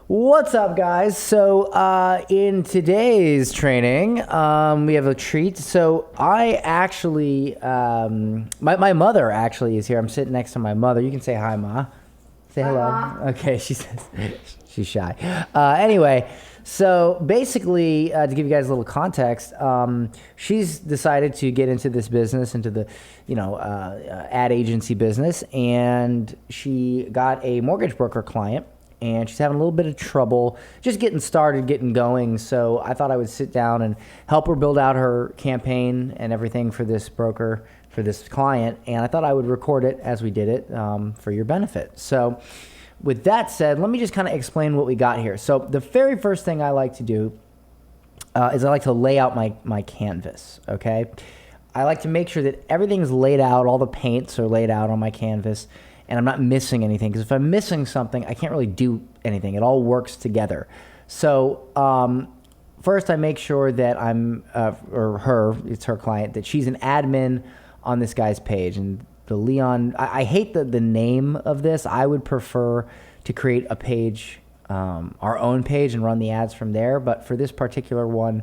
What's up, guys? So in today's training, we have a treat. So I actually, my mother actually is here. I'm sitting next to my mother. You can say hi, Ma. Say hello. Ma. Okay, she says she's shy. Anyway, so basically, to give you guys a little context, she's decided to get into this business, into the, ad agency business, and she got a mortgage broker client. And she's having a little bit of trouble just getting started, getting going. So I thought I would sit down and help her build out her campaign and everything for this broker, for this client. And I thought I would record it as we did it for your benefit. So with that said, let me just kind of explain what we got here. So the very first thing I like to do is I like to lay out my canvas, okay? I like to make sure that everything's laid out, all the paints are laid out on my canvas, and I'm not missing anything, because if I'm missing something, I can't really do anything. It all works together. So first I make sure that it's her client, that she's an admin on this guy's page. And the Leon, I hate the name of this. I would prefer to create a page, our own page, and run the ads from there. But for this particular one,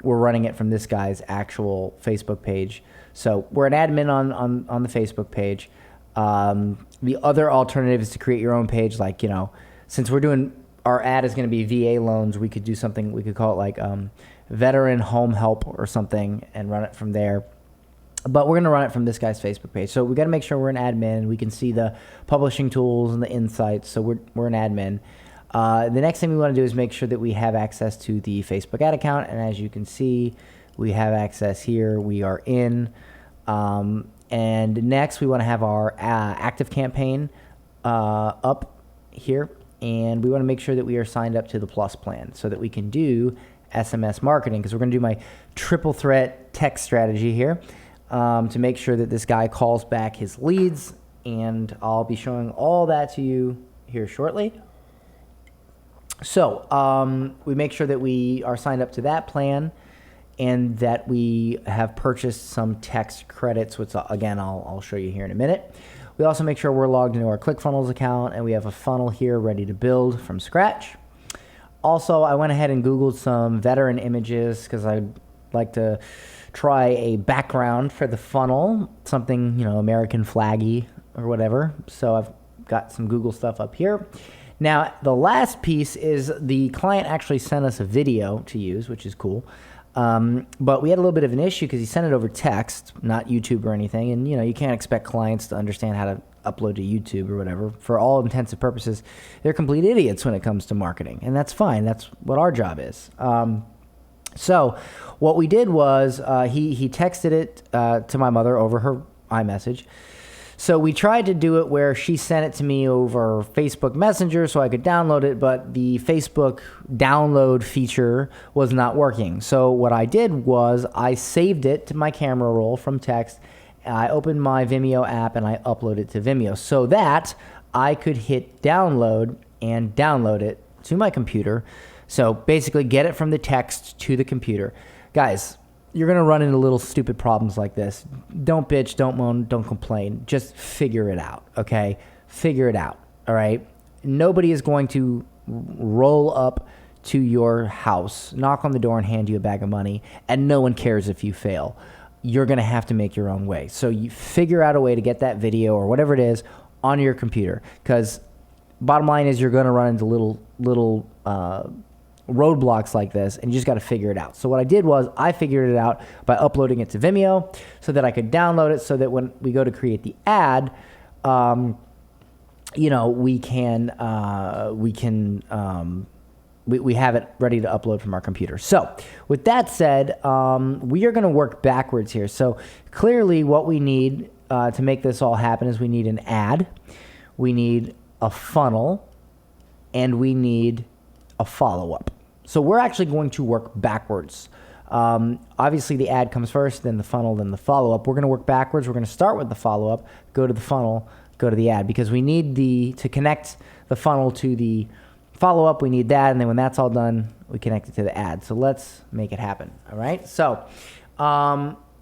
we're running it from this guy's actual Facebook page. So we're an admin on the Facebook page. The other alternative is to create your own page. Like, since we're doing, our ad is going to be VA loans, we could do something, we could call it like veteran home help or something, and run it from there. But we're going to run it from this guy's Facebook page. So we got to make sure we're an admin. We can see the publishing tools and the insights. So we're an admin. The next thing we want to do is make sure that we have access to the Facebook ad account. And as you can see, we have access here. We are in. And next, we want to have our active campaign up here. And we want to make sure that we are signed up to the Plus plan so that we can do SMS marketing, because we're going to do my triple threat text strategy here to make sure that this guy calls back his leads. And I'll be showing all that to you here shortly. So we make sure that we are signed up to that plan, and that we have purchased some text credits, which again, I'll show you here in a minute. We also make sure we're logged into our ClickFunnels account, and we have a funnel here ready to build from scratch. Also, I went ahead and Googled some veteran images, because I'd like to try a background for the funnel, something, American flaggy or whatever. So I've got some Google stuff up here. Now, the last piece is the client actually sent us a video to use, which is cool. But we had a little bit of an issue because he sent it over text, not YouTube or anything. And, you can't expect clients to understand how to upload to YouTube or whatever. For all intents and purposes, they're complete idiots when it comes to marketing. And that's fine. That's what our job is. So what we did was he texted it to my mother over her iMessage. So we tried to do it where she sent it to me over Facebook Messenger so I could download it, but the Facebook download feature was not working. So what I did was I saved it to my camera roll from text. I opened my Vimeo app and I uploaded it to Vimeo so that I could hit download and download it to my computer. So basically get it from the text to the computer. Guys, you're going to run into little stupid problems like this. Don't bitch, don't moan, don't complain. Just figure it out, okay? Figure it out, all right? Nobody is going to roll up to your house, knock on the door, and hand you a bag of money, and no one cares if you fail. You're going to have to make your own way. So you figure out a way to get that video or whatever it is on your computer, because bottom line is you're going to run into little roadblocks like this, and you just got to figure it out. So what I did was I figured it out by uploading it to Vimeo so that I could download it, so that when we go to create the ad, we have it ready to upload from our computer. So with that said, we are going to work backwards here. So clearly what we need to make this all happen is we need an ad, we need a funnel, and we need a follow-up. So we're actually going to work backwards. Obviously the ad comes first, then the funnel, then the follow-up. We're going to work backwards. We're going to start with the follow-up, go to the funnel, go to the ad, because we need to connect the funnel to the follow-up. We need that, and then when that's all done, we connect it to the ad. So let's make it happen, all right? So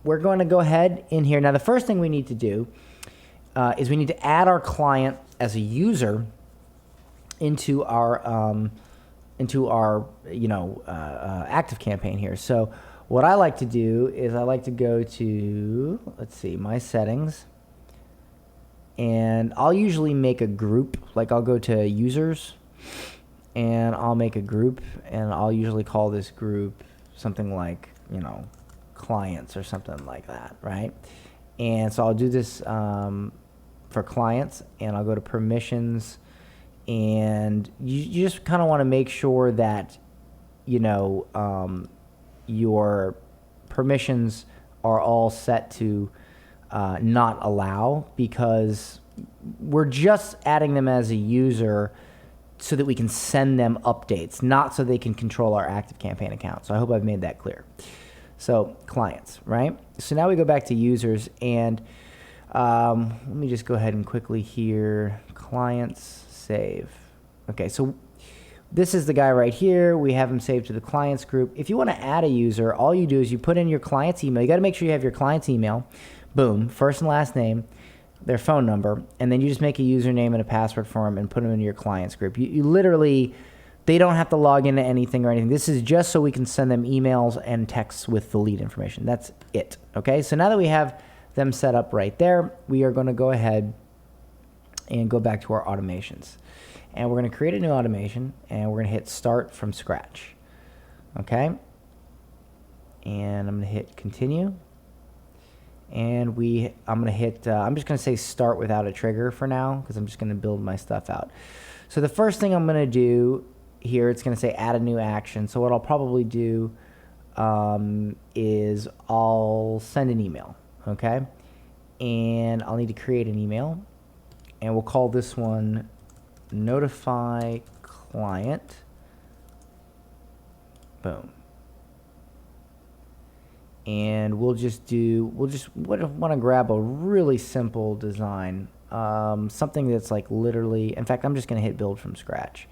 we're going to go ahead in here. Now the first thing we need to do is we need to add our client as a user into our into our, active campaign here. So what I like to do is I like to go to, let's see, my settings, and I'll usually make a group. Like I'll go to users and I'll make a group, and I'll usually call this group something like, clients or something like that, right? And so I'll do this for clients, and I'll go to permissions, and you just kind of want to make sure that, your permissions are all set to not allow, because we're just adding them as a user so that we can send them updates, not so they can control our active campaign account. So I hope I've made that clear. So clients, right? So now we go back to users, and let me just go ahead and quickly here, clients, save. Okay, so this is the guy right here. We have him saved to the clients group. If you want to add a user, all you do is you put in your client's email. You got to make sure you have your client's email. Boom, first and last name, their phone number, and then you just make a username and a password for them and put them into your clients group. You literally, they don't have to log into anything or anything. This is just so we can send them emails and texts with the lead information. That's it, okay? So now that we have them set up right there, we are going to go ahead and go back to our automations. And we're going to create a new automation, and we're going to hit start from scratch, okay? And I'm going to hit continue. And I'm going to hit, I'm just going to say start without a trigger for now, because I'm just going to build my stuff out. So the first thing I'm going to do here, it's going to say add a new action. So what I'll probably do is I'll send an email, okay? And I'll need to create an email, and we'll call this one notify client. Boom. And we'll just want to grab a really simple design, something that's like literally, in fact, I'm just going to hit build from scratch,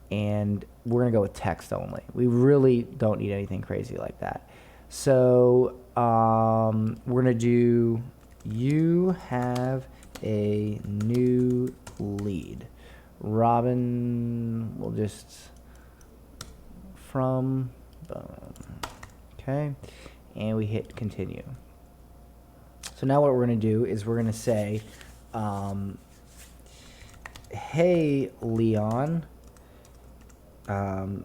and we're going to go with text only. We really don't need anything crazy like that. So we're going to do, you have a new lead. Robin, we'll just from, boom, okay, and we hit continue. So now what we're going to do is we're going to say, hey, Leon, now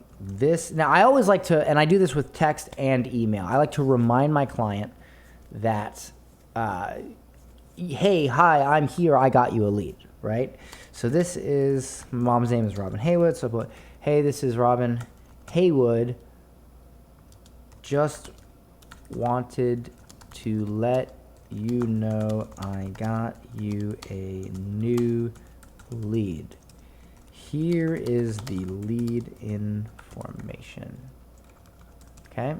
I always like to, and I do this with text and email, I like to remind my client that, hey, hi, I'm here, I got you a lead, right? So this is, mom's name is Robin Haywood, so I put, hey, this is Robin Haywood, just wanted to let you know I got you a new lead. Here is the lead information, okay?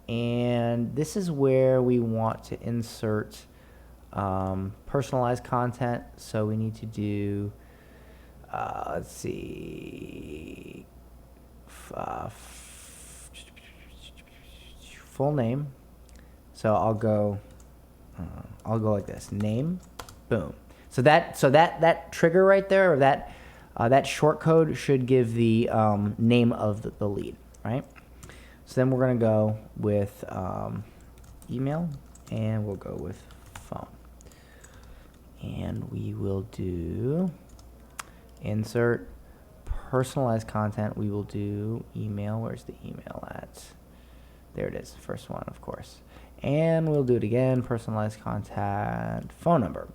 And this is where we want to insert personalized content. So we need to do, let's see, full name. So I'll go like this, name, boom. So that trigger right there, or that short code should give the name of the lead, right? So then we're gonna go with email, and we'll go with phone. And we will do insert personalized content. We will do email. Where's the email at? There it is, first one, of course. And we'll do it again, personalized contact, phone number.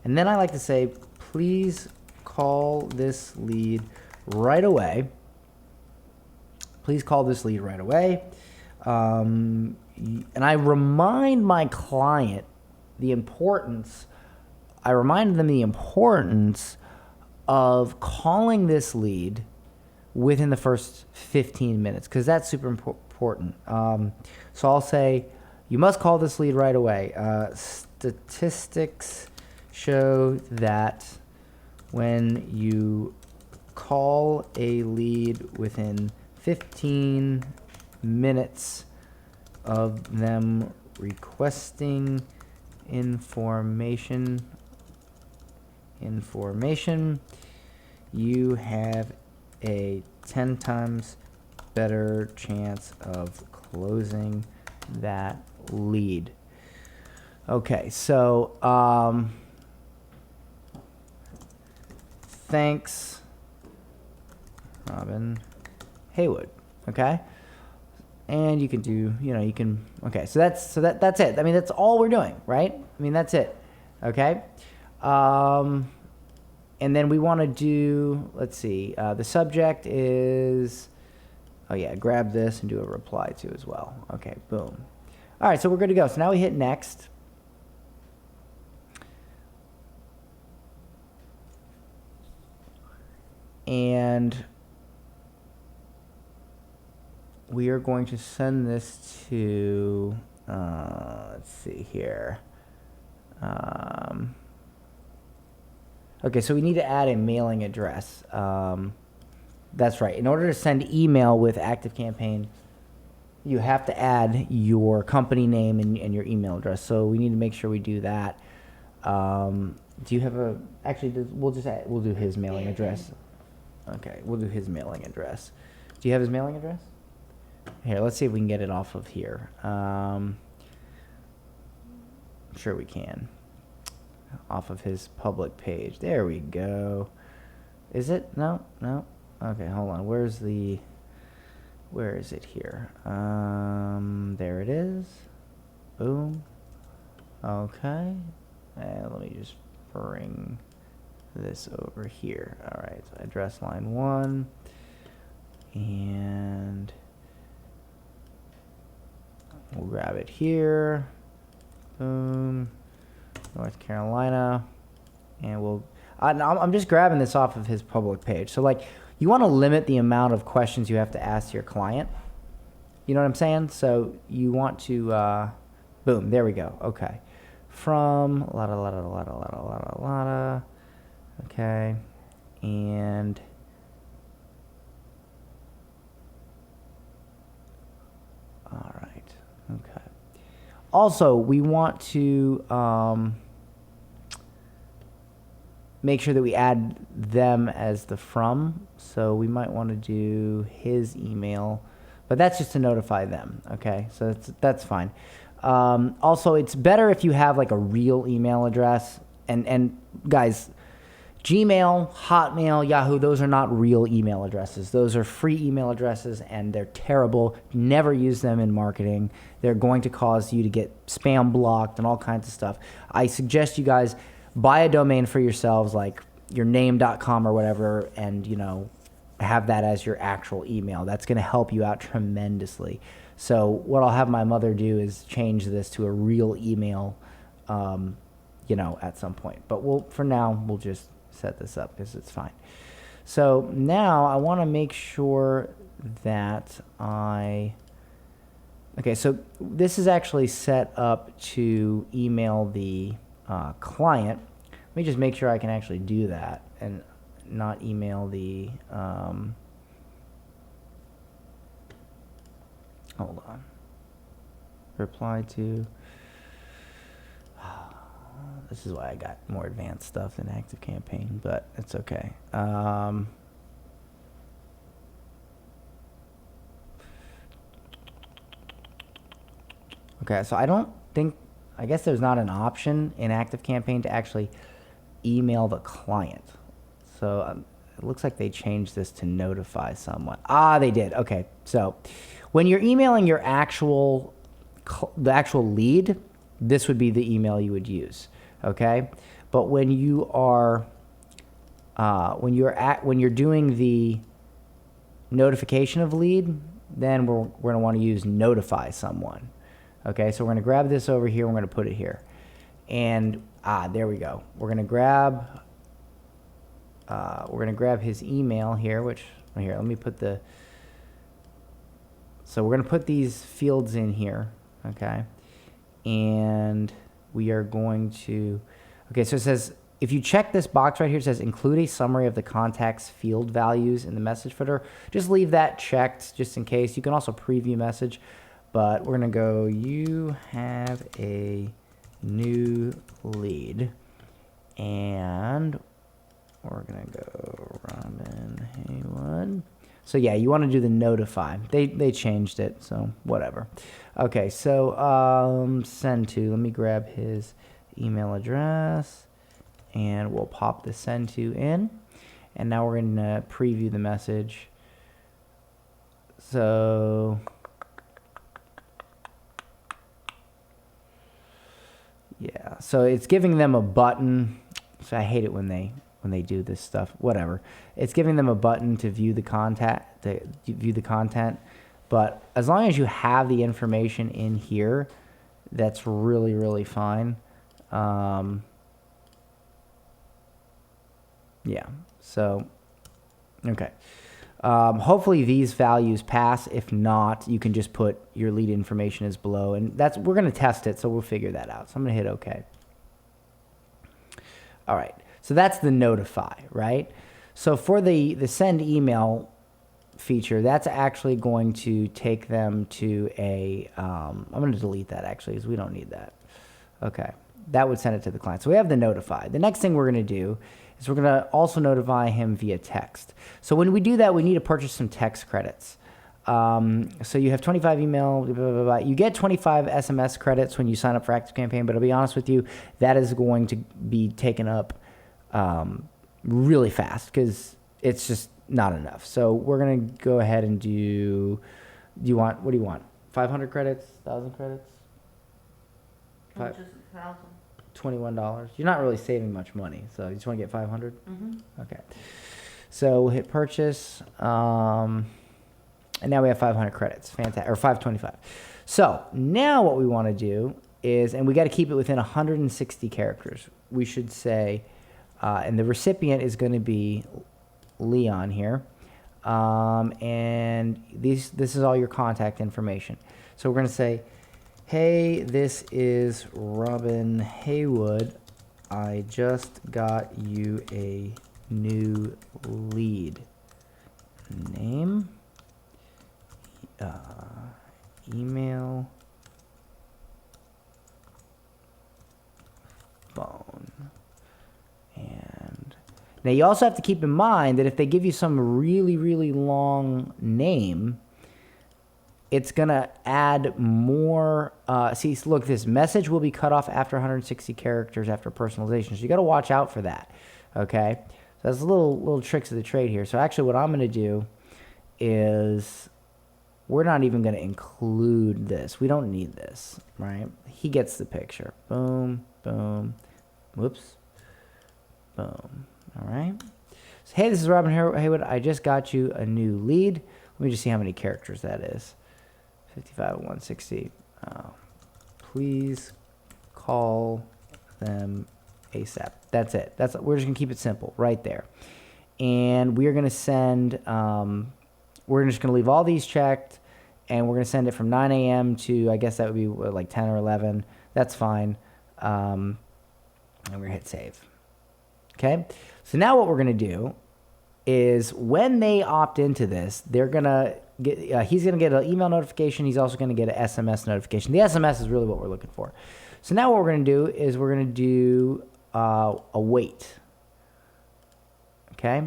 And then I like to say, please call this lead right away. Please call this lead right away. And I remind my client the importance, I remind them the importance of calling this lead within the first 15 minutes, because that's super important. So I'll say, you must call this lead right away. Statistics show that when you call a lead within 15 minutes of them requesting information, you have a 10 times better chance of closing that lead. Okay, so thanks, Robin Haywood. Okay, and you can do, you can. Okay, so that's it. I mean, that's all we're doing, right? I mean, that's it. Okay, and then we want to do. Let's see. The subject is. Oh yeah, grab this and do a reply to as well. Okay, boom. All right, so we're good to go. So now we hit next. And we are going to send this to, let's see here. Okay, so we need to add a mailing address. That's right. In order to send email with ActiveCampaign, you have to add your company name and your email address. So we need to make sure we do that. Do you have a, actually, we'll do his mailing address. Okay, we'll do his mailing address. Do you have his mailing address? Here, let's see if we can get it off of here. I'm sure we can. Off of his public page. There we go. Is it? No? Okay, hold on. Where is it here? There it is. Boom. Okay. And let me just bring this over here. All right, so address line 1, and we'll grab it here. Boom. North Carolina, and we'll. I'm just grabbing this off of his public page. So like, you want to limit the amount of questions you have to ask your client. You know what I'm saying? So you want to. Boom. There we go. Okay. From la. Okay, and all right. Okay. Also, we want to make sure that we add them as the from. So we might want to do his email, but that's just to notify them. Okay, so that's fine. Also, it's better if you have like a real email address. And guys, Gmail, Hotmail, Yahoo, those are not real email addresses. Those are free email addresses, and they're terrible. Never use them in marketing. They're going to cause you to get spam blocked and all kinds of stuff. I suggest you guys buy a domain for yourselves, like yourname.com or whatever, and, have that as your actual email. That's going to help you out tremendously. So what I'll have my mother do is change this to a real email, at some point. But for now, we'll just set this up because it's fine. So now I want to make sure that okay, so this is actually set up to email the client. Let me just make sure I can actually do that and not email the, hold on. Reply to, this is why I got more advanced stuff than ActiveCampaign, but it's okay. Okay, so I guess there's not an option in ActiveCampaign to actually email the client. So it looks like they changed this to notify someone. They did. Okay, so when you're emailing the actual lead, this would be the email you would use. Okay, but when you are when you're doing the notification of lead, then we're going to want to use notify someone. Okay, so we're going to grab this over here. We're going to put it here, and there we go. We're going to grab his email here. Here, let me put the. So we're going to put these fields in here. Okay, and we are going to. Okay, so it says if you check this box right here, it says include a summary of the contact's field values in the message footer. Just leave that checked just in case. You can also preview message. But we're going to go, you have a new lead. And we're going to go Robin Haywood. So yeah, you want to do the notify. They changed it, so whatever. Okay, so send to. Let me grab his email address, and we'll pop the send to in. And now we're going to preview the message. So yeah, so it's giving them a button. So I hate it when they do this stuff. Whatever. It's giving them a button to view the content, but as long as you have the information in here, that's really, really fine. Yeah. So okay. Hopefully these values pass. If not, you can just put your lead information as below, and we're going to test it, so we'll figure that out. So I'm going to hit OK. All right. So that's the notify, right? So for the send email feature, that's actually going to take them to a, I'm going to delete that actually because we don't need that. Okay. That would send it to the client. So we have the notify. The next thing we're going to do is we're going to also notify him via text. So when we do that, we need to purchase some text credits. So you have 25 email, blah, blah, blah, blah. You get 25 SMS credits when you sign up for ActiveCampaign, but I'll be honest with you, that is going to be taken up really fast because it's just not enough. So we're going to go ahead and what do you want? 500 credits, 1,000 credits? Just 1,000. $21. You're not really saving much money, so you just want to get 500? Mm-hmm. Okay. So we'll hit purchase, and now we have 500 credits. Fantastic, or 525. So now what we want to do is, and we got to keep it within 160 characters. We should say, and the recipient is going to be Leon here, and this is all your contact information. So we're going to say, hey, this is Robin Haywood. I just got you a new lead. Name, email, phone. And now you also have to keep in mind that if they give you some really, really long name, it's going to add more. See, look, this message will be cut off after 160 characters after personalization. So you got to watch out for that. Okay. So that's little tricks of the trade here. So actually what I'm going to do is we're not even going to include this. We don't need this, right? He gets the picture. Boom, boom. Whoops. Boom. All right. So, hey, this is Robin Haywood. I just got you a new lead. Let me just see how many characters that is. 55, 160. Please call them ASAP. That's it. We're just going to keep it simple right there. And we are going to send, we're just going to leave all these checked, and we're going to send it from 9 a.m. to, I guess that would be like 10 or 11. That's fine. And we're going to hit save. Okay. So now what we're going to do is when they opt into this, they're going to get, he's going to get an email notification. He's also going to get an SMS notification. The SMS is really what we're looking for. So now what we're going to do is we're going to do a wait. Okay.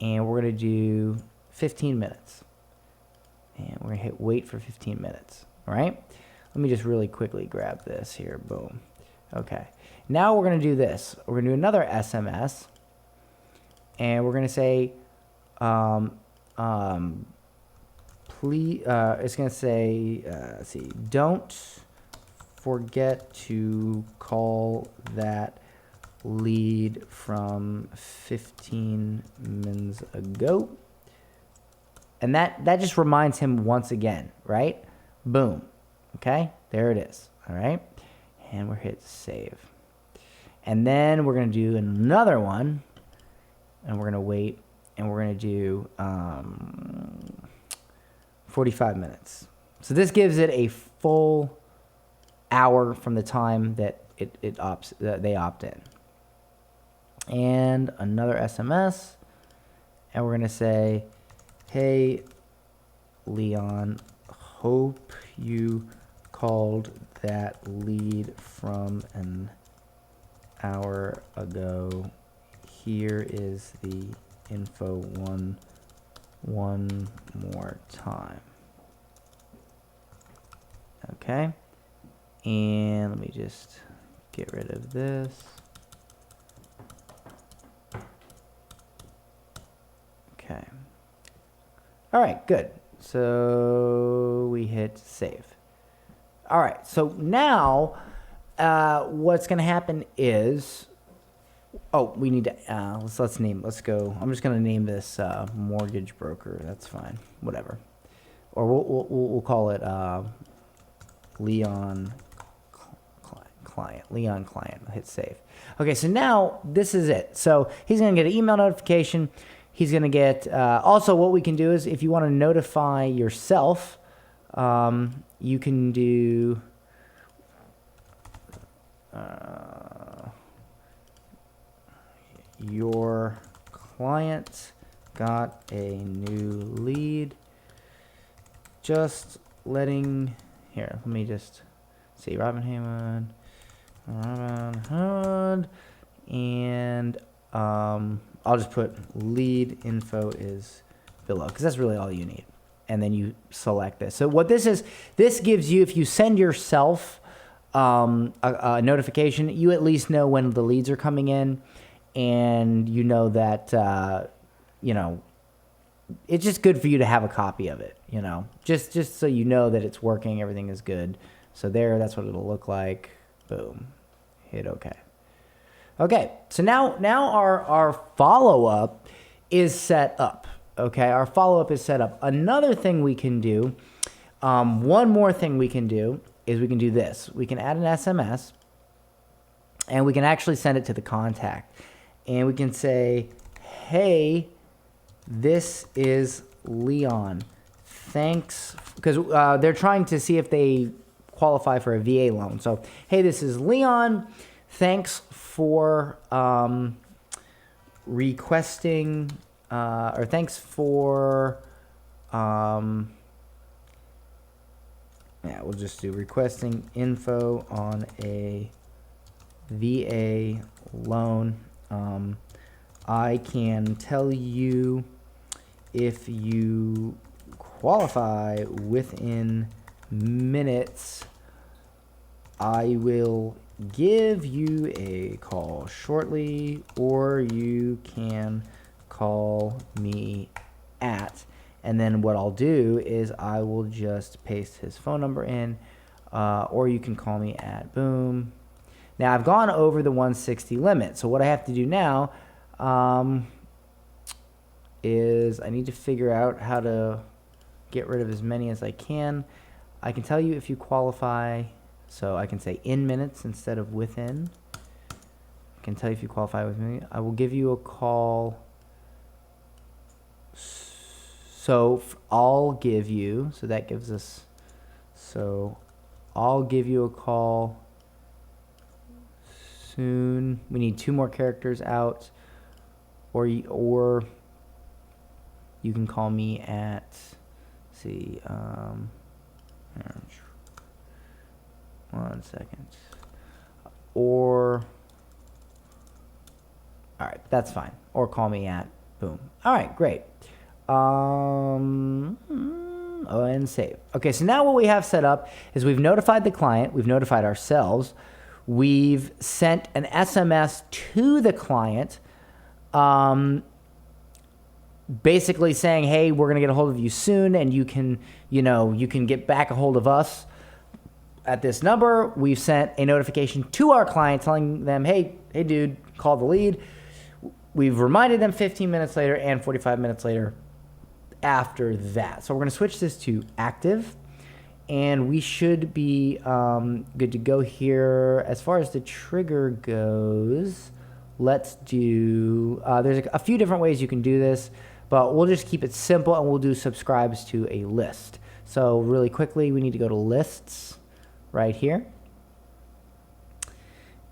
And we're going to do 15 minutes. And we're going to hit wait for 15 minutes. All right. Let me just really quickly grab this here. Boom. Okay. Now we're going to do this. We're going to do another SMS. And we're going to say, please, it's going to say, let's see, don't forget to call that lead from 15 minutes ago. And that just reminds him once again, right? Boom. Okay, there it is. All right. And we're hit save. And then we're going to do another one. And we're going to wait. And we're going to do 45 minutes. So this gives it a full hour from the time that they opt in. And another SMS. And we're going to say, hey, Leon, hope you called that lead from an hour ago. Here is the info. One one more time. Okay. And let me just get rid of this. Okay. All right, good. So we hit save. All right, so now what's going to happen is, oh, we need to, let's go. I'm just going to name this mortgage broker. That's fine, whatever. Or we'll call it Leon client. I'll hit save. Okay, so now this is it. So he's going to get an email notification. He's going to get, also what we can do is if you want to notify yourself, you can do, your client got a new lead. Just letting, here, let me just see, Robin Hood, and I'll just put lead info is below, because that's really all you need. And then you select this. So what this is, this gives you, if you send yourself a notification, you at least know when the leads are coming in, and you know that, you know, it's just good for you to have a copy of it, you know, just so you know that it's working, everything is good. So there, that's what it'll look like. Boom. Hit OK. Okay, so now our follow-up is set up. Okay, our follow-up is set up. Another thing we can do, one more thing we can do is we can do this. We can add an SMS, and we can actually send it to the contact. And we can say, hey, this is Leon. Thanks, because they're trying to see if they qualify for a VA loan. So, hey, this is Leon. Thanks for requesting, or thanks for, yeah, we'll just do requesting info on a VA loan. I can tell you if you qualify within minutes, I will give you a call shortly, or you can call me at, and then what I'll do is I will just paste his phone number in, or you can call me at, boom. Now I've gone over the 160 limit, so what I have to do now is I need to figure out how to get rid of as many as I can. I can tell you if you qualify, so I can say in minutes instead of within. I can tell you if you qualify with me. I will give you a call. So I'll give you, so that gives us, so I'll give you a call soon. We need 2 more characters out, or you can call me at, let's see, 1 second, or, all right, that's fine, or call me at, boom. All right, great. And save. Okay, so now what we have set up is we've notified the client, we've notified ourselves, we've sent an SMS to the client, basically saying, hey, we're going to get a hold of you soon, and you can, you know, you can get back a hold of us at this number. We've sent a notification to our client telling them, hey dude, call the lead. We've reminded them 15 minutes later and 45 minutes later after that. So we're going to switch this to active, and we should be good to go here. As far as the trigger goes, let's do, there's a few different ways you can do this, but we'll just keep it simple, and we'll do subscribes to a list. So really quickly, we need to go to lists right here.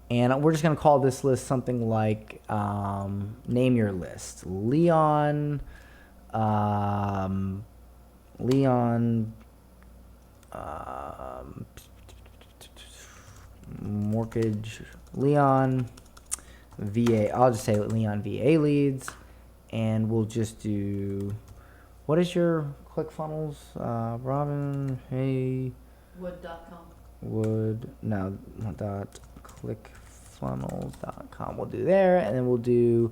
And we're just going to call this list something like, name your list. Leon, mortgage, Leon, VA. I'll just say Leon VA leads, and we'll just do What is your ClickFunnels? Robin, hey, Wood.com. would, no, dot clickfunnels.com. We'll do there, and then we'll do,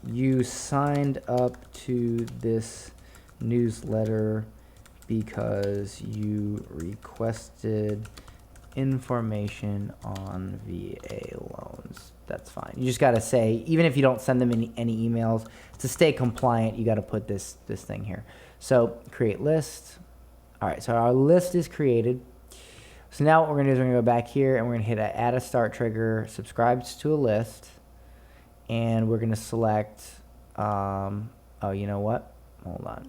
you signed up to this newsletter because you requested information on VA loans. That's fine. You just got to say, even if you don't send them any emails, to stay compliant, you got to put this thing here. So create list. All right, so our list is created. So now what we're gonna do is we're gonna go back here and we're gonna hit add a start trigger, subscribes to a list, and we're gonna select, oh, you know what? Hold on.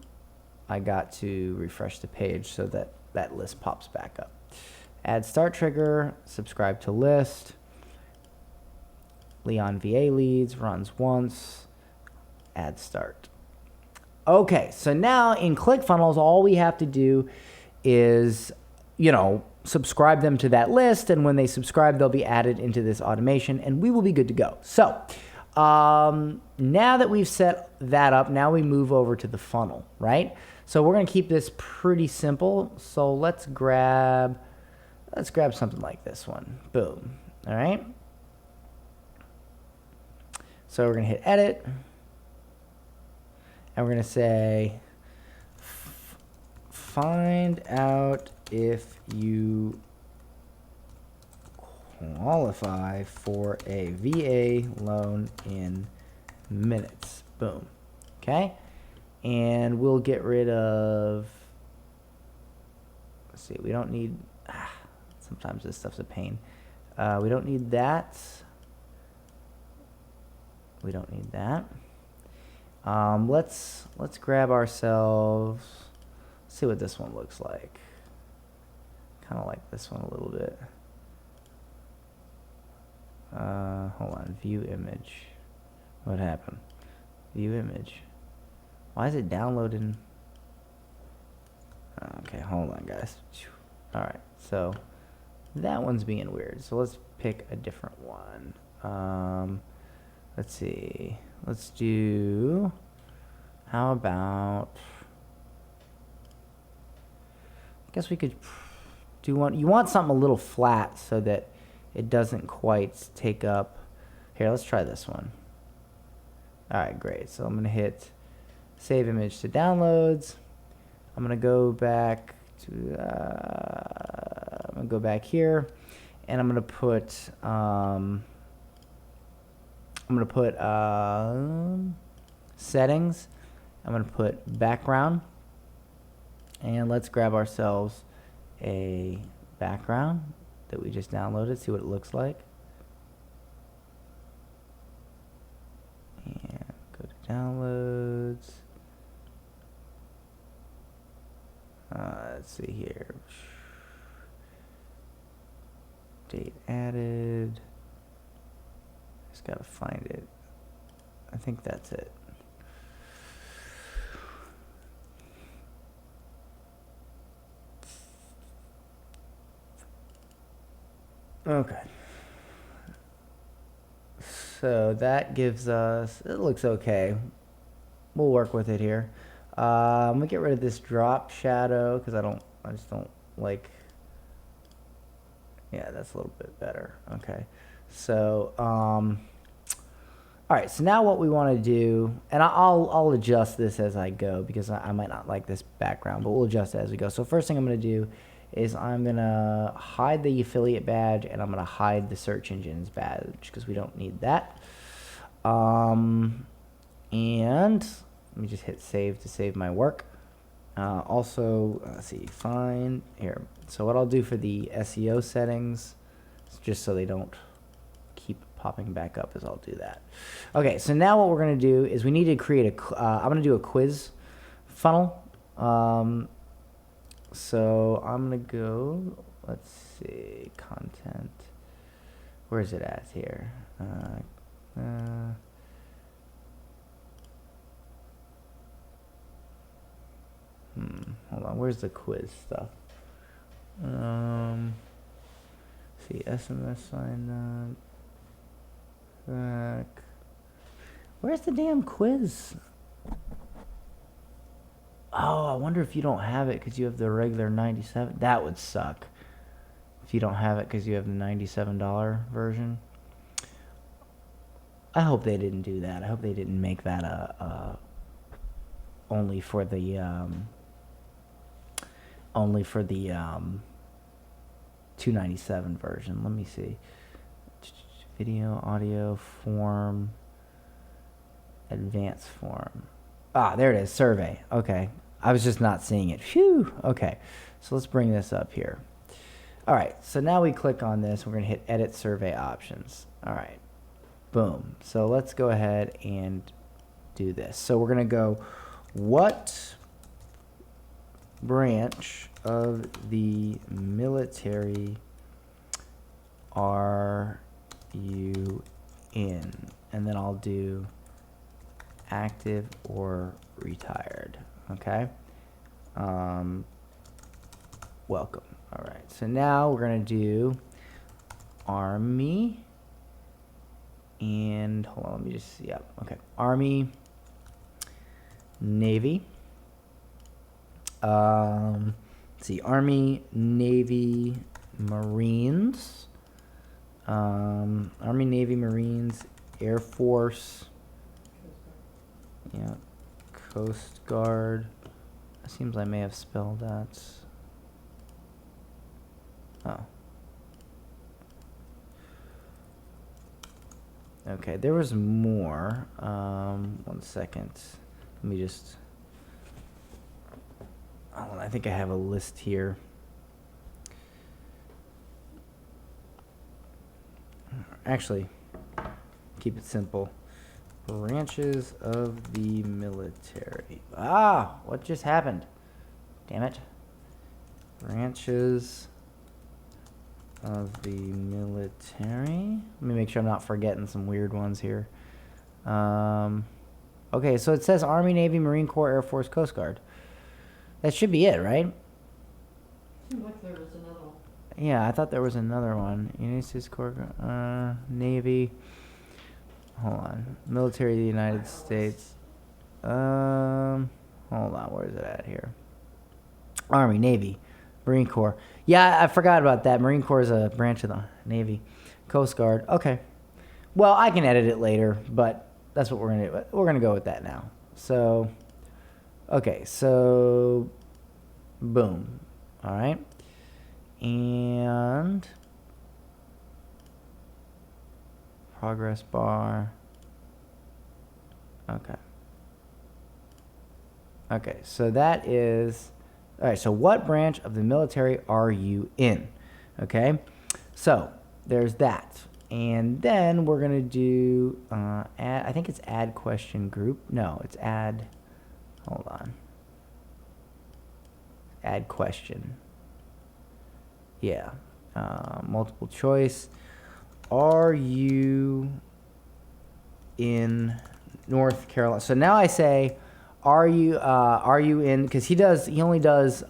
I got to refresh the page so that that list pops back up. Add start trigger, subscribe to list. Leon VA leads, runs once, add start. Okay, so now in ClickFunnels, all we have to do is, you know, subscribe them to that list, and when they subscribe, they'll be added into this automation, and we will be good to go. So now that we've set that up, now we move over to the funnel, right? So we're gonna keep this pretty simple. So let's grab something like this one. Boom. All right. So we're gonna hit edit, and we're gonna say, find out if you qualify for a VA loan in minutes. Boom. Okay. And we'll get rid of, let's see, we don't need, sometimes this stuff's a pain. We don't need that. We don't need that. Let's grab ourselves, let's see what this one looks like. Kind of like this one a little bit. Hold on, view image. What happened? View image. Why is it downloading? Okay, hold on, guys. All right, so that one's being weird. So let's pick a different one. Let's see. Let's do, how about, I guess we could do one. You want something a little flat so that it doesn't quite take up. Here, let's try this one. All right, great. So I'm going to hit save image to downloads. I'm going to go back to, I'm going to go back here, and I'm going to put, settings. I'm going to put background, and let's grab ourselves a background that we just downloaded, see what it looks like. And go to downloads. Let's see here. Date added. Just gotta find it. I think that's it. Okay. So that gives us, it looks okay. We'll work with it here. I'm gonna get rid of this drop shadow because I just don't like, yeah, that's a little bit better. Okay. So, all right, so now what we want to do, and I'll adjust this as I go because I might not like this background, but we'll adjust it as we go. So first thing I'm going to do is I'm going to hide the affiliate badge, and I'm going to hide the search engines badge because we don't need that. And let me just hit save to save my work. Also, let's see, find here. So what I'll do for the SEO settings, just so they don't keep popping back up, is I'll do that. Okay, so now what we're going to do is we need to create a, I'm going to do a quiz funnel. So I'm going to go, let's see, content. Where is it at here? Hold on, where's the quiz stuff? See, SMS sign up. Where's the damn quiz? I wonder if you don't have it because you have the regular 97. That would suck. If you don't have it because you have the $97 version. I hope they didn't do that. I hope they didn't make that only for the 297 version. Let me see. Video, audio, form, advanced form. Ah, there it is. Survey. Okay. I was just not seeing it. Phew. Okay. So let's bring this up here. All right. So now we click on this. We're going to hit edit survey options. All right. Boom. So let's go ahead and do this. So we're going to go, what branch of the military are you in? And then I'll do active or retired. Okay. Welcome. All right. So now we're going to do Army. And hold on, let me just see. Yep. Okay. Army, Navy. Let's see. Army, Navy, Marines. Army, Navy, Marines, Air Force. Yeah. Coast Guard. It seems I may have spelled that. Oh. Okay, there was more. 1 second. Let me just... Oh, I think I have a list here. Actually, keep it simple. Branches of the military. Ah, what just happened? Damn it. Branches of the military. Let me make sure I'm not forgetting some weird ones here. Okay, so it says Army, Navy, Marine Corps, Air Force, Coast Guard. That should be it, right? Seems like there was another one. Yeah, I thought there was another one. United States Corps, Navy. Hold on. Military of the United States. Hold on. Where is it at here? Army, Navy, Marine Corps. Yeah, I forgot about that. Marine Corps is a branch of the Navy. Coast Guard. Okay. Well, I can edit it later, but that's what we're going to do. We're going to go with that now. So, okay. So, boom. All right. And progress bar. Okay. Okay, so that is... All right, so what branch of the military are you in? Okay, so there's that. And then we're going to do, add, I think it's add question group. No, it's add, hold on. Add question. Yeah, multiple choice. Are you in North Carolina? So now I say, are you in, because he only does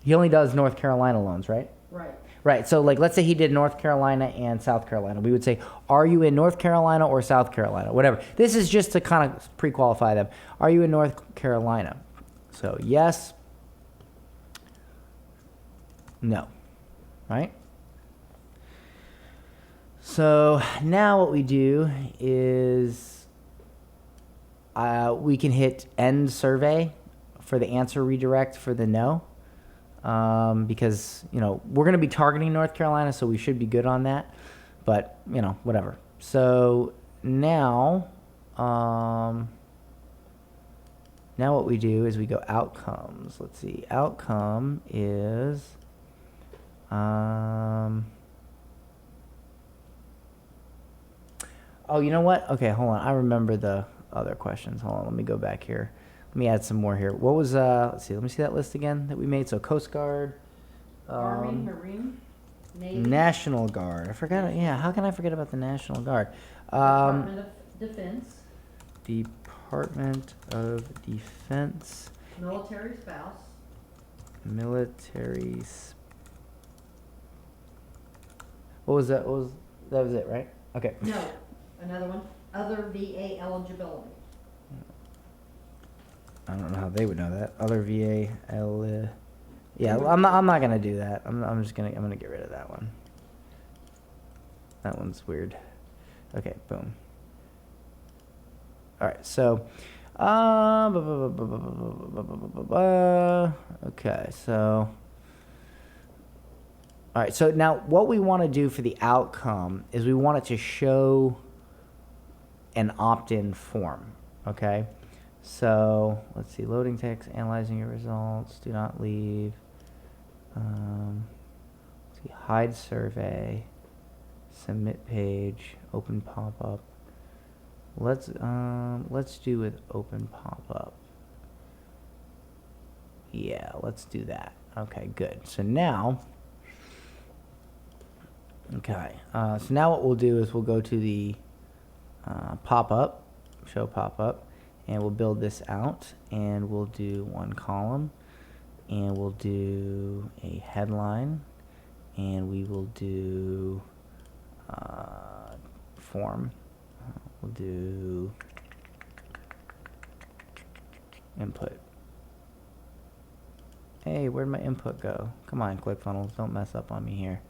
North Carolina loans, right? Right. Right. So like, let's say he did North Carolina and South Carolina. We would say, are you in North Carolina or South Carolina? Whatever. This is just to kind of pre-qualify them. Are you in North Carolina? So yes. No. Right? So now what we do is we can hit end survey for the answer redirect for the no. Because, you know, we're going to be targeting North Carolina, so we should be good on that. But, you know, whatever. So now, now what we do is we go outcomes. Let's see. Outcome is, oh, you know what? Okay, hold on. I remember the other questions. Hold on. Let me go back here. Let me add some more here. What was, let's see. Let me see that list again that we made. So Coast Guard. Army, Marine, Navy. National Guard. I forgot. Yeah, how can I forget about the National Guard? Department of Defense. Department of Defense. Military spouse. Military. What was that? That was it, right? Okay. No, another one. Other VA eligibility. I don't know how they would know that. Other VA, yeah, I'm not gonna do that. I'm gonna get rid of that one. That one's weird. Okay, boom. All right, so, okay, so, all right, so now what we want to do for the outcome is we want it to show an opt-in form, okay? So, let's see, loading text, analyzing your results, do not leave, let's see, hide survey, submit page, open pop-up. Let's do with open pop-up. Yeah, let's do that. Okay, good. So now, okay, so now what we'll do is we'll go to the pop-up, show pop-up, and we'll build this out, and we'll do one column, and we'll do a headline, and we will do form. We'll do input. Hey, where'd my input go? Come on, ClickFunnels, don't mess up on me here.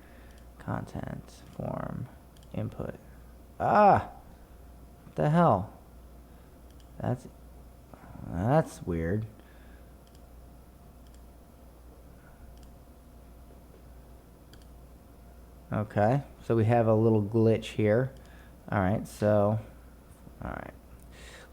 Content, form, input. Ah! What the hell? That's weird. Okay, so we have a little glitch here. All right, so, all right.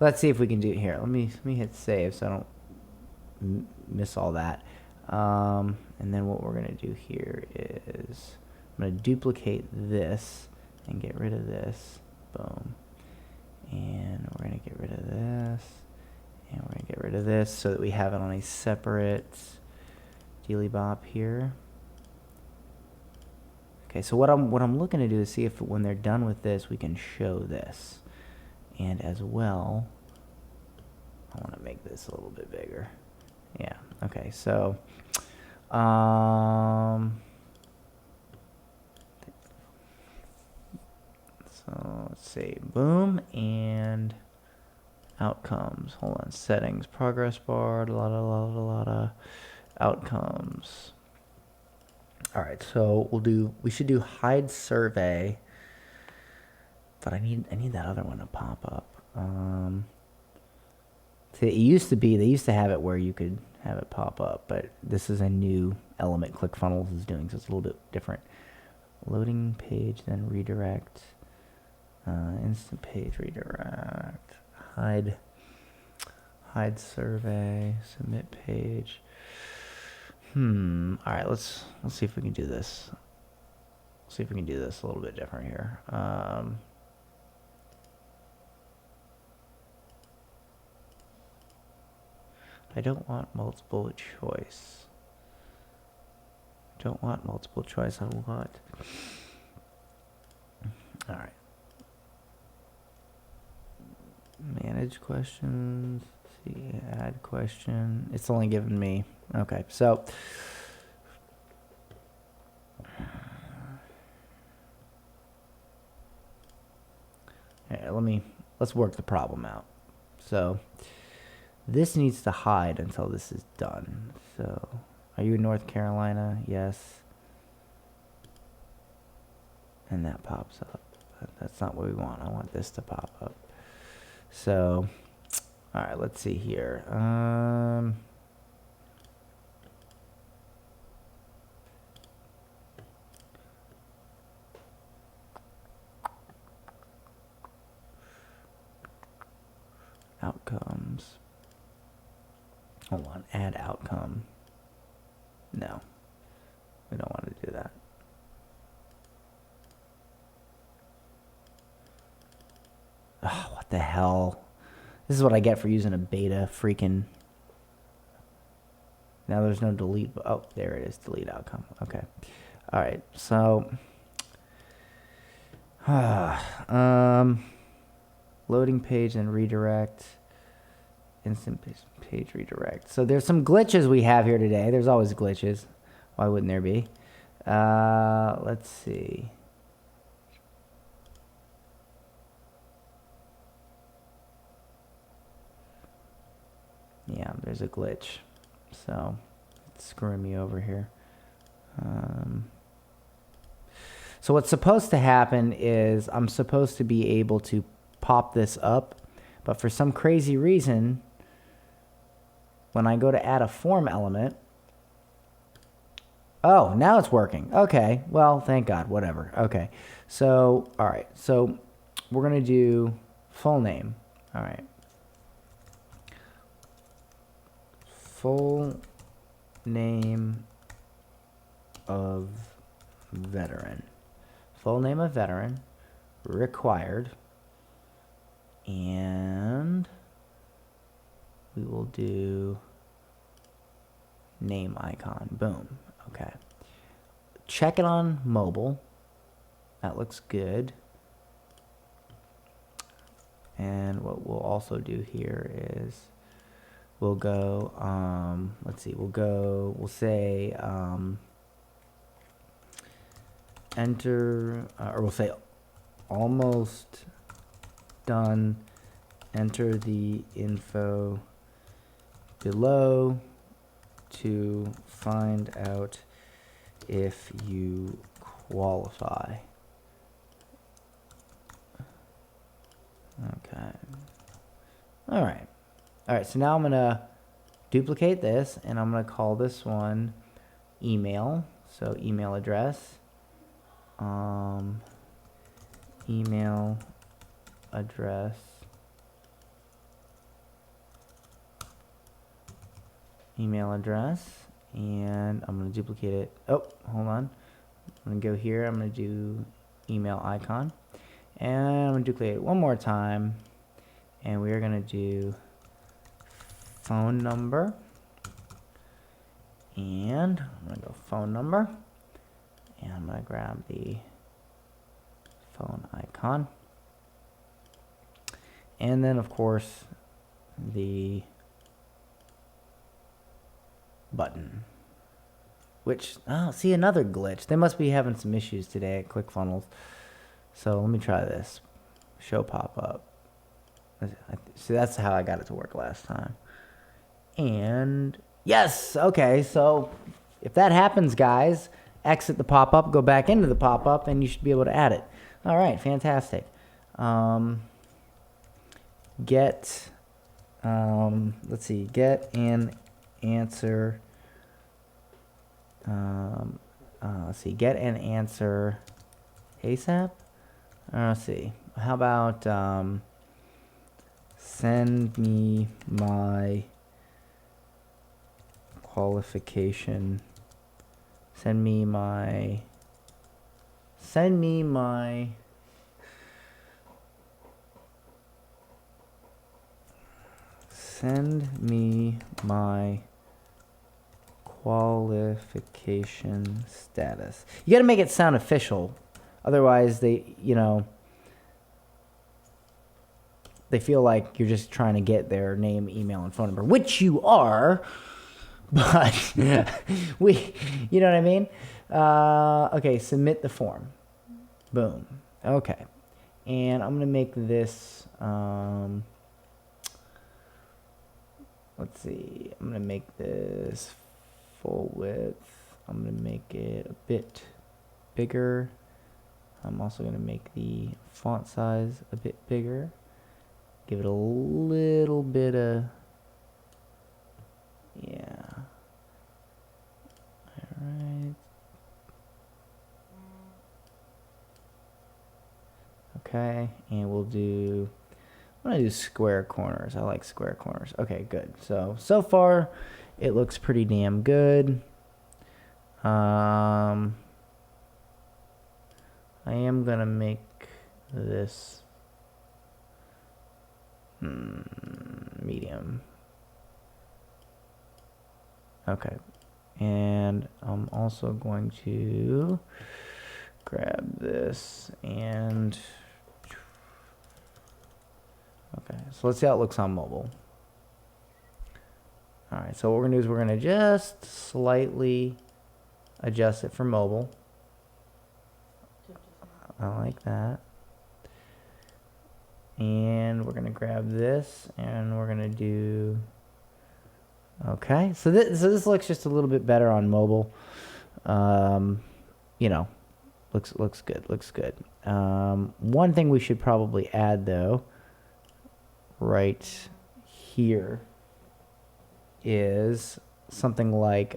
Let's see if we can do it here. Let me hit save so I don't miss all that. And then what we're gonna do here is I'm gonna duplicate this and get rid of this. Boom. And we're gonna get rid of this. And we're gonna get rid of this so that we have it on a separate dealy bop here. Okay, so what I'm looking to do is see if when they're done with this, we can show this. And as well, I want to make this a little bit bigger. Yeah, okay, so, let's see, boom, and outcomes. Hold on, settings, progress bar, a lot of outcomes. All right, so we should do hide survey, but I need that other one to pop up. See, they used to have it where you could have it pop up, but this is a new element ClickFunnels is doing, so it's a little bit different. Loading page, then redirect, instant page redirect, hide survey, submit page. All right, let's see if we can do this. See if we can do this a little bit different here. I don't want multiple choice. Don't want multiple choice. I want. All right. Manage questions. Let's see, add question. It's only given me. Okay, so. Here, let's work the problem out. So. This needs to hide until this is done. So, are you in North Carolina? Yes. And that pops up. But that's not what we want. I want this to pop up. So, all right, let's see here. Outcomes. Hold on, add outcome. No, we don't want to do that. Oh, what the hell? This is what I get for using a beta freaking. Now there's no delete. Oh, there it is, delete outcome. Okay. All right, so. Loading page and redirect. Instant page redirect. So there's some glitches we have here today. There's always glitches. Why wouldn't there be? Let's see. Yeah, there's a glitch. So, it's screwing me over here. So what's supposed to happen is I'm supposed to be able to pop this up, but for some crazy reason, when I go to add a form element, oh, now it's working. Okay, well, thank God, whatever. Okay, so, all right, so we're gonna do full name. All right. Full name of veteran. Full name of veteran, required, and we will do name icon. Boom. Okay. Check it on mobile. That looks good. And what we'll also do here is we'll go, let's see, we'll say, enter, or we'll say almost done. Enter the info below to find out if you qualify. Okay. All right. All right. So now I'm going to duplicate this and I'm going to call this one email. So email address. Email address. Email address. And I'm going to duplicate it. Oh, hold on. I'm going to go here. I'm going to do email icon. And I'm going to duplicate it one more time. And we are going to do phone number. And I'm going to go phone number. And I'm going to grab the phone icon. And then, of course, the button. Which, oh, see, another glitch. They must be having some issues today at ClickFunnels. So let me try this. Show pop-up. See, that's how I got it to work last time. And yes, okay, so if that happens, guys, exit the pop-up, go back into the pop-up, and you should be able to add it. All right, fantastic. Get, let's see, get an answer. Let's see, get an answer ASAP. Let's see. How about send me my qualification. Send me my qualification status. You got to make it sound official. Otherwise, they feel like you're just trying to get their name, email, and phone number, which you are, but you know what I mean? Okay, submit the form. Boom. Okay. And I'm going to make this, let's see, I'm going to make this full width. I'm going to make it a bit bigger. I'm also going to make the font size a bit bigger. Give it a little bit of, yeah. All right. Okay, and we'll do, I'm going to do square corners. I like square corners. Okay, good. So far, it looks pretty damn good. I am going to make this medium. Okay. And I'm also going to grab this and okay, so let's see how it looks on mobile. All right, so what we're gonna do is we're gonna just slightly adjust it for mobile. I like that. And we're gonna grab this and we're gonna do Okay, so this looks just a little bit better on mobile. You know, looks good. Looks good. One thing we should probably add though, right here, is something like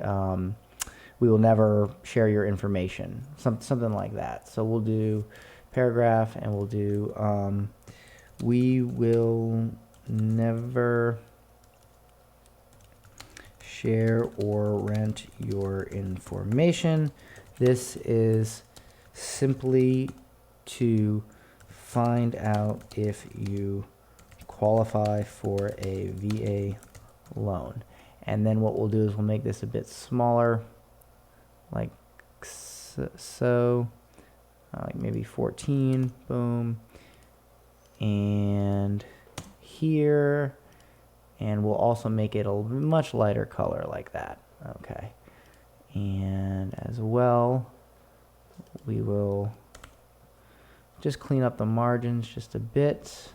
we will never share your information, something like that. So we'll do paragraph, and we'll do we will never share or rent your information. This is simply to find out if you qualify for a VA loan. And then what we'll do is we'll make this a bit smaller, like so, like maybe 14, boom, and here, and we'll also make it a much lighter color like that. Okay, and as well, we will just clean up the margins just a bit.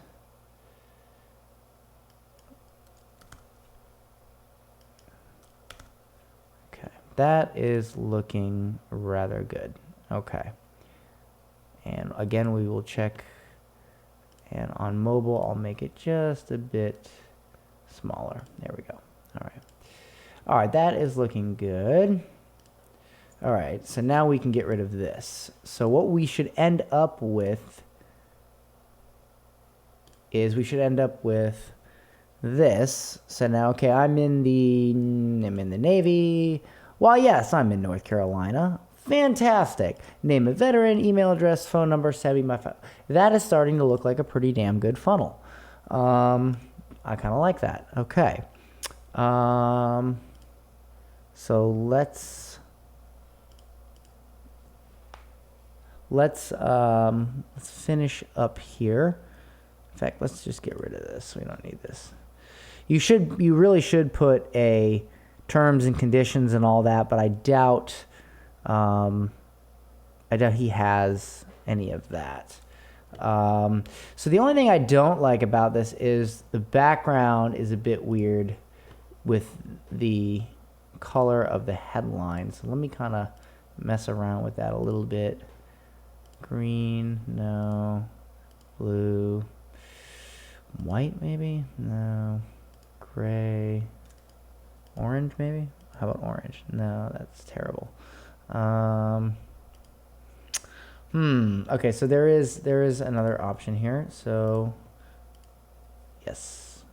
Okay, that is looking rather good. Okay, and again, we will check, and on mobile, I'll make it just a bit smaller. There we go. All right. All right, that is looking good. All right, so now we can get rid of this. So what we should end up with is we should end up with this. So now, okay, I'm in the Navy. Well, yes, I'm in North Carolina. Fantastic. Name of veteran, email address, phone number, send me my phone. That is starting to look like a pretty damn good funnel. I kind of like that. Okay. So let's finish up here. In fact, let's just get rid of this. We don't need this. You really should put a terms and conditions and all that, but I doubt he has any of that. So the only thing I don't like about this is the background is a bit weird with the color of the headline. So let me kind of mess around with that a little bit. Green, no. Blue. White, maybe? No. Gray. Orange, maybe? How about orange? No, that's terrible. Okay, so there is another option here. So, yes.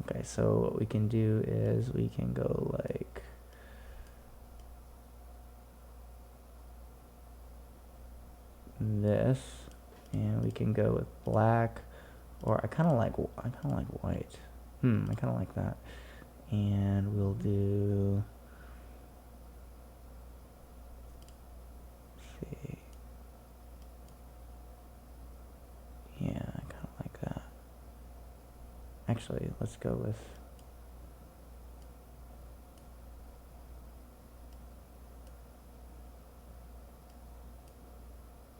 Okay, so what we can do is we can go like this, and we can go with black, or I kind of like white. I kind of like that, and we'll do. Let's see. Yeah, I kind of like that. Actually, let's go with.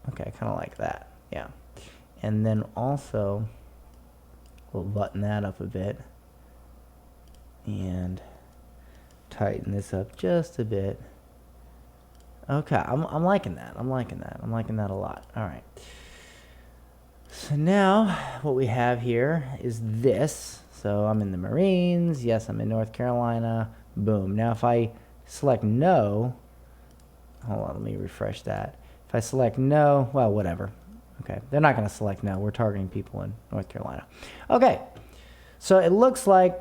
Okay, I kind of like that, yeah. And then also, we'll button that up a bit and tighten this up just a bit. Okay, I'm liking that. I'm liking that a lot. All right. So now what we have here is this. So I'm in the Marines. Yes, I'm in North Carolina. Boom. Now if I select no, hold on, let me refresh that. If I select no, well, whatever. Okay, they're not going to select no. We're targeting people in North Carolina. Okay, so it looks like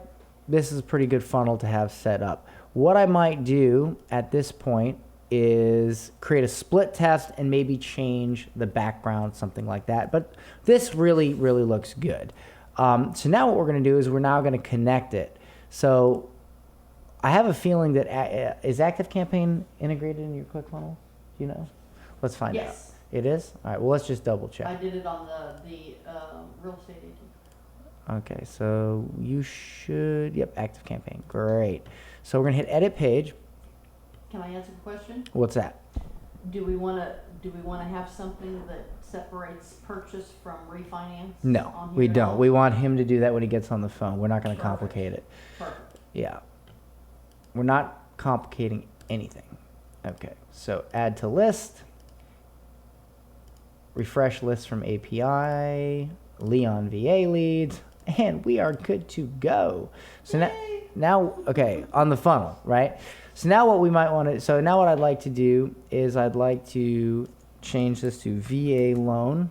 this is a pretty good funnel to have set up. What I might do at this point is create a split test and maybe change the background, something like that. But this really, really looks good. So now what we're going to do is we're now going to connect it. So I have a feeling that is ActiveCampaign integrated in your ClickFunnels? Do you know? Let's find out. Yes. It is? All right, well, let's just double I check. did it on the real estate agent. Okay, so you should, yep, ActiveCampaign. Great. So we're going to hit edit page. Can I answer the question? What's that? Do we want to have something that separates purchase from refinance? No, on we here at don't. all? We want him to do that when he gets on the phone. We're not going to Perfect. complicate it. Perfect. Yeah. We're not complicating anything. Okay, so add to list, refresh list from API, Leon VA leads, and we are good to go. So now, okay, on the funnel, right? So now what we might want to, so now what I'd like to do is I'd like to change this to VA loan.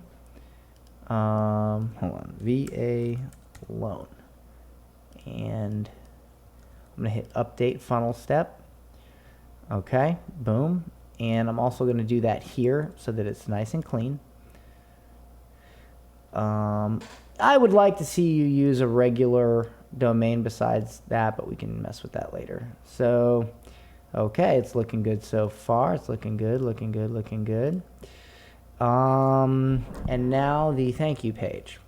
Hold on, VA loan. And I'm going to hit update funnel step. Okay, boom. And I'm also going to do that here so that it's nice and clean. I would like to see you use a regular domain besides that, but we can mess with that later. So, okay, it's looking good so far. It's looking good, looking good, looking good. And now the thank you page.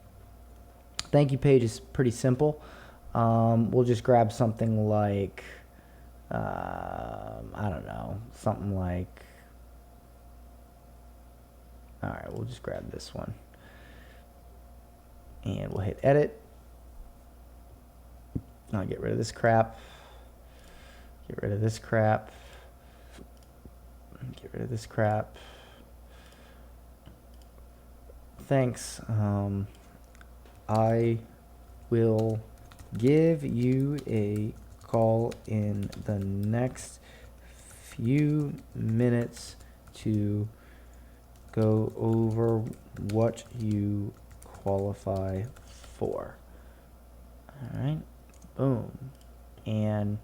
Thank you page is pretty simple. We'll just grab something like, I don't know, something like, all right, we'll just grab this one. And we'll hit edit. I'll get rid of this crap. Get rid of this crap. Get rid of this crap. Thanks. I will give you a call in the next few minutes to go over what you qualify for. All right, boom. And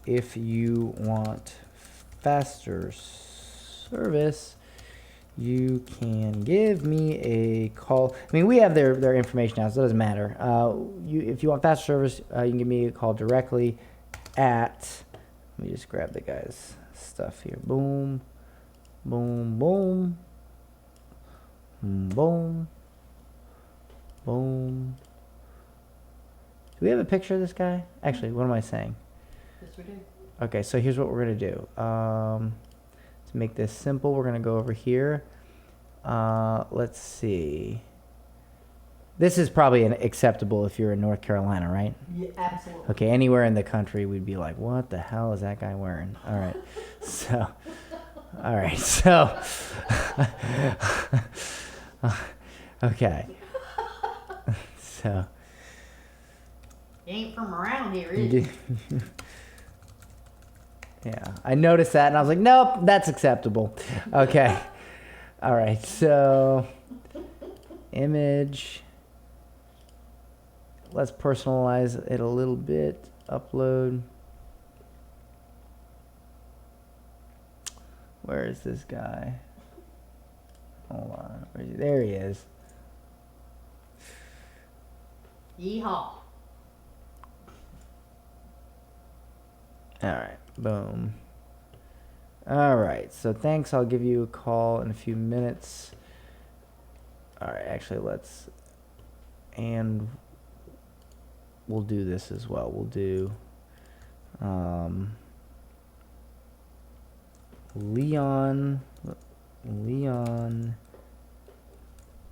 if you want faster service, you can give me a call. I mean, we have their information now, so it doesn't matter. If you want faster service, you can give me a call directly at, let me just grab the guy's stuff here. Boom, boom, boom, boom, boom. Do we have a picture of this guy? Actually, what am I saying? Yes, we do. Okay, so here's what we're going to do. To make this simple, we're going to go over here. Let's see. This is probably acceptable if you're in North Carolina, right? Yeah, absolutely. Okay, anywhere in the country, we'd be like, what the hell is that guy wearing? All right. So, all right. So, okay. So. You ain't from around here, is you? Yeah, I noticed that, and I was like, nope, that's acceptable. Okay. All right, so image. Let's personalize it a little bit. Upload. Where is this guy? Hold on. Where is he? There he is. Yeehaw. All right, boom. All right, so thanks. I'll give you a call in a few minutes. All right, actually, and we'll do this as well. We'll do Leon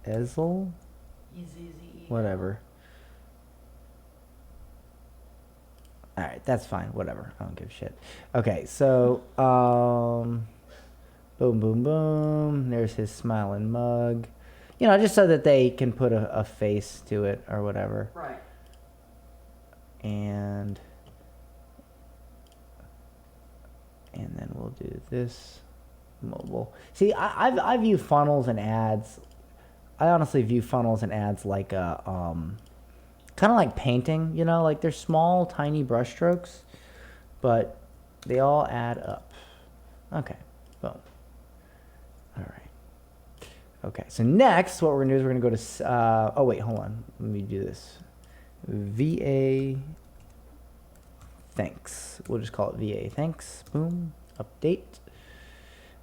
Ezel, whatever. All right, that's fine. Whatever. I don't give a shit. Okay, so boom, boom, boom. There's his smiling mug. You know, just so that they can put a face to it or whatever. Right. And then we'll do this mobile. See, I view funnels and ads. I honestly view funnels and ads like a kind of like painting, you know, like they're small, tiny brush strokes, but they all add up. Okay, boom. All right. Okay, so next, what we're gonna do is we're gonna go to, oh wait, hold on. Let me do this. VA thanks. We'll just call it VA thanks. Boom, update.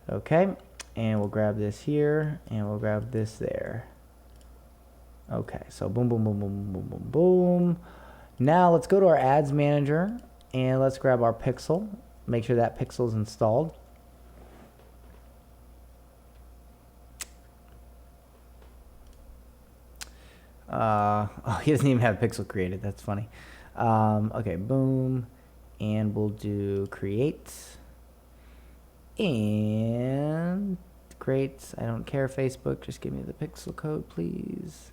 Okay, and we'll grab this here, and we'll grab this there. Okay, so boom, boom, boom, boom, boom, boom, boom. Now let's go to our ads manager and let's grab our pixel. Make sure that pixel is installed. Oh, he doesn't even have a pixel created. That's funny. Okay, boom. And we'll do create. And great. I don't care, Facebook. Just give me the pixel code, please.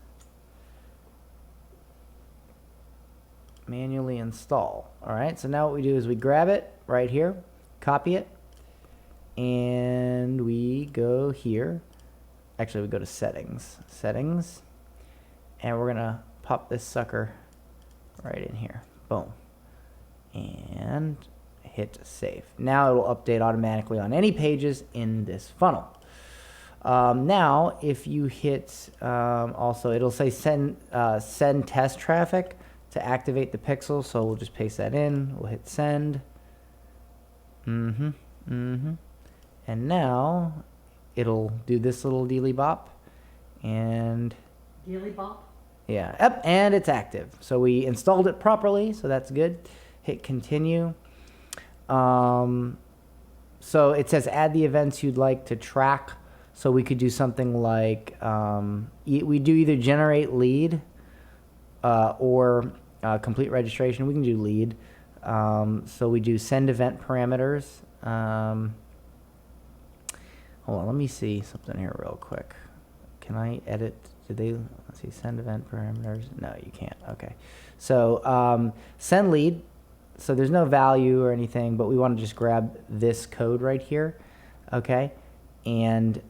Manually install. All right, so now what we do is we grab it right here, copy it, and we go here. Actually, we go to settings, and we're gonna pop this sucker right in here. Boom. And hit save. Now it will update automatically on any pages in this funnel. Now, if you hit, also it'll say send test traffic to activate the pixel. So we'll just paste that in. We'll hit send. And now it'll do this little dealy bop. And Dealy bop? yeah, yep, and it's active. So we installed it properly, so that's good. Hit continue. So it says add the events you'd like to track. So we could do something like, we do either generate lead or complete registration. We can do lead. So we do send event parameters. Hold on, let me see something here real quick. Can I edit? Did they, let's see, send event parameters? No, you can't. Okay. So send lead. So there's no value or anything, but we want to just grab this code right here. Okay. And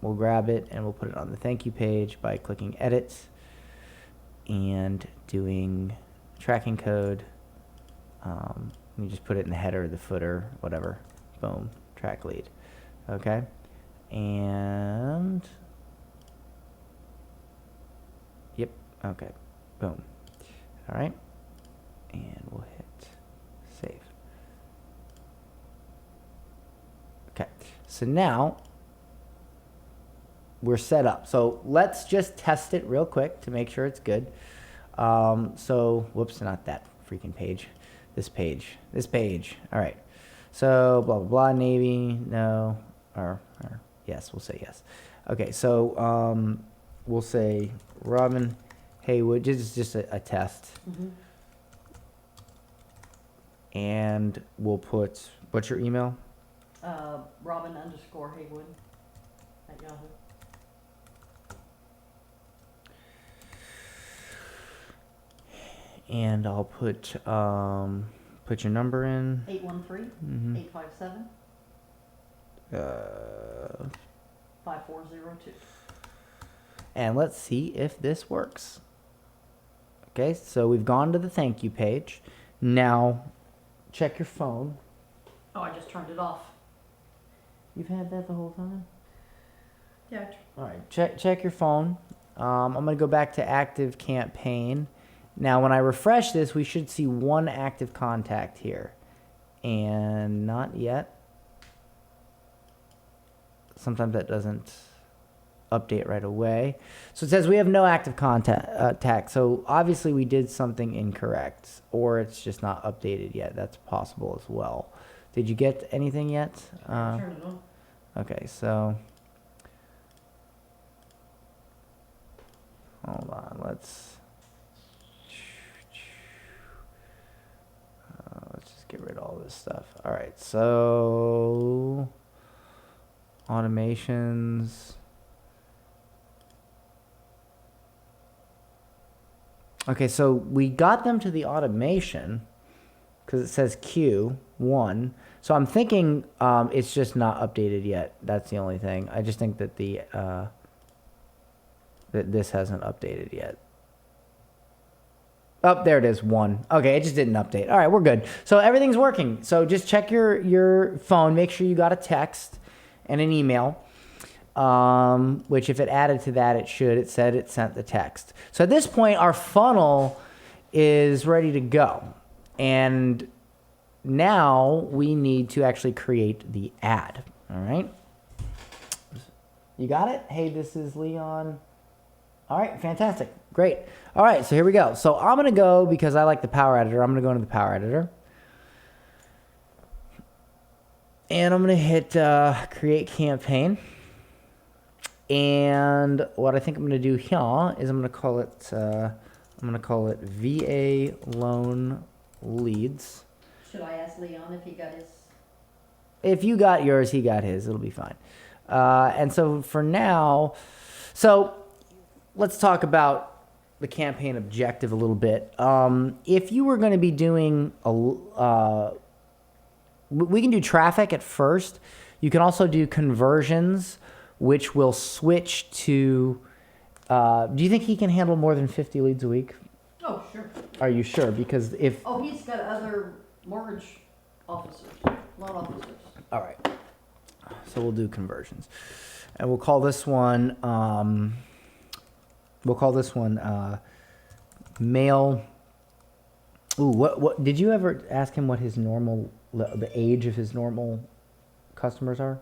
we'll grab it and we'll put it on the thank you page by clicking edit and doing tracking code. You just put it in the header, the footer, whatever. Boom, track lead. Okay. And yep. Okay. Boom. All right. And we'll hit save. Okay, so now we're set up. So let's just test it real quick to make sure it's good. So, whoops, not that freaking page. This page. All right. So, blah, blah, blah, Navy, no, or yes, we'll say yes. Okay, so we'll say Robin Haywood. This is just a test. And we'll put, what's your email? Robin_Haywood at Yahoo. And I'll put your number in. 813-857. 5402. And let's see if this works. Okay, so we've gone to the thank you page. Now, check your phone. Oh, I just turned it off. You've had that the whole time? Yeah. All right, check your phone. I'm going to go back to active campaign. Now, when I refresh this, we should see one active contact here. And not yet. Sometimes that doesn't update right away. So it says we have no active contact. So obviously we did something incorrect, or it's just not updated yet. That's possible as well. Did you get anything yet? Turn it on. Okay, so hold on. Let's just get rid of all this stuff. All right, so automations. Okay, so we got them to the automation because it says Q1. So I'm thinking it's just not updated yet. That's the only thing. I just think that that this hasn't updated yet. Oh, there it is, 1. Okay, it just didn't update. All right, we're good. So everything's working. So just check your phone. Make sure you got a text and an email. Which if it added to that, it should. It said it sent the text. So at this point, our funnel is ready to go. And now we need to actually create the ad. All right. You got it? Hey, this is Leon. All right, fantastic. Great. All right, so here we go. So I'm going to go, because I like the Power Editor, I'm going to go into the Power Editor. And I'm going to hit Create Campaign. And what I think I'm going to do here is I'm going to call it, I'm going to call it VA loan leads. Should I ask Leon if he got his? If you got yours, he got his. It'll be fine. And so for now, so let's talk about the campaign objective a little bit. If you were going to be doing we can do traffic at first. You can also do conversions, which will switch to. Do you think he can handle more than 50 leads a week? Oh, sure. Are you sure? Because if. Oh, he's got other mortgage officers, loan officers. All right. So we'll do conversions, and we'll call this one. Male. Ooh, what? Did you ever ask him what his normal, the age of his normal customers are?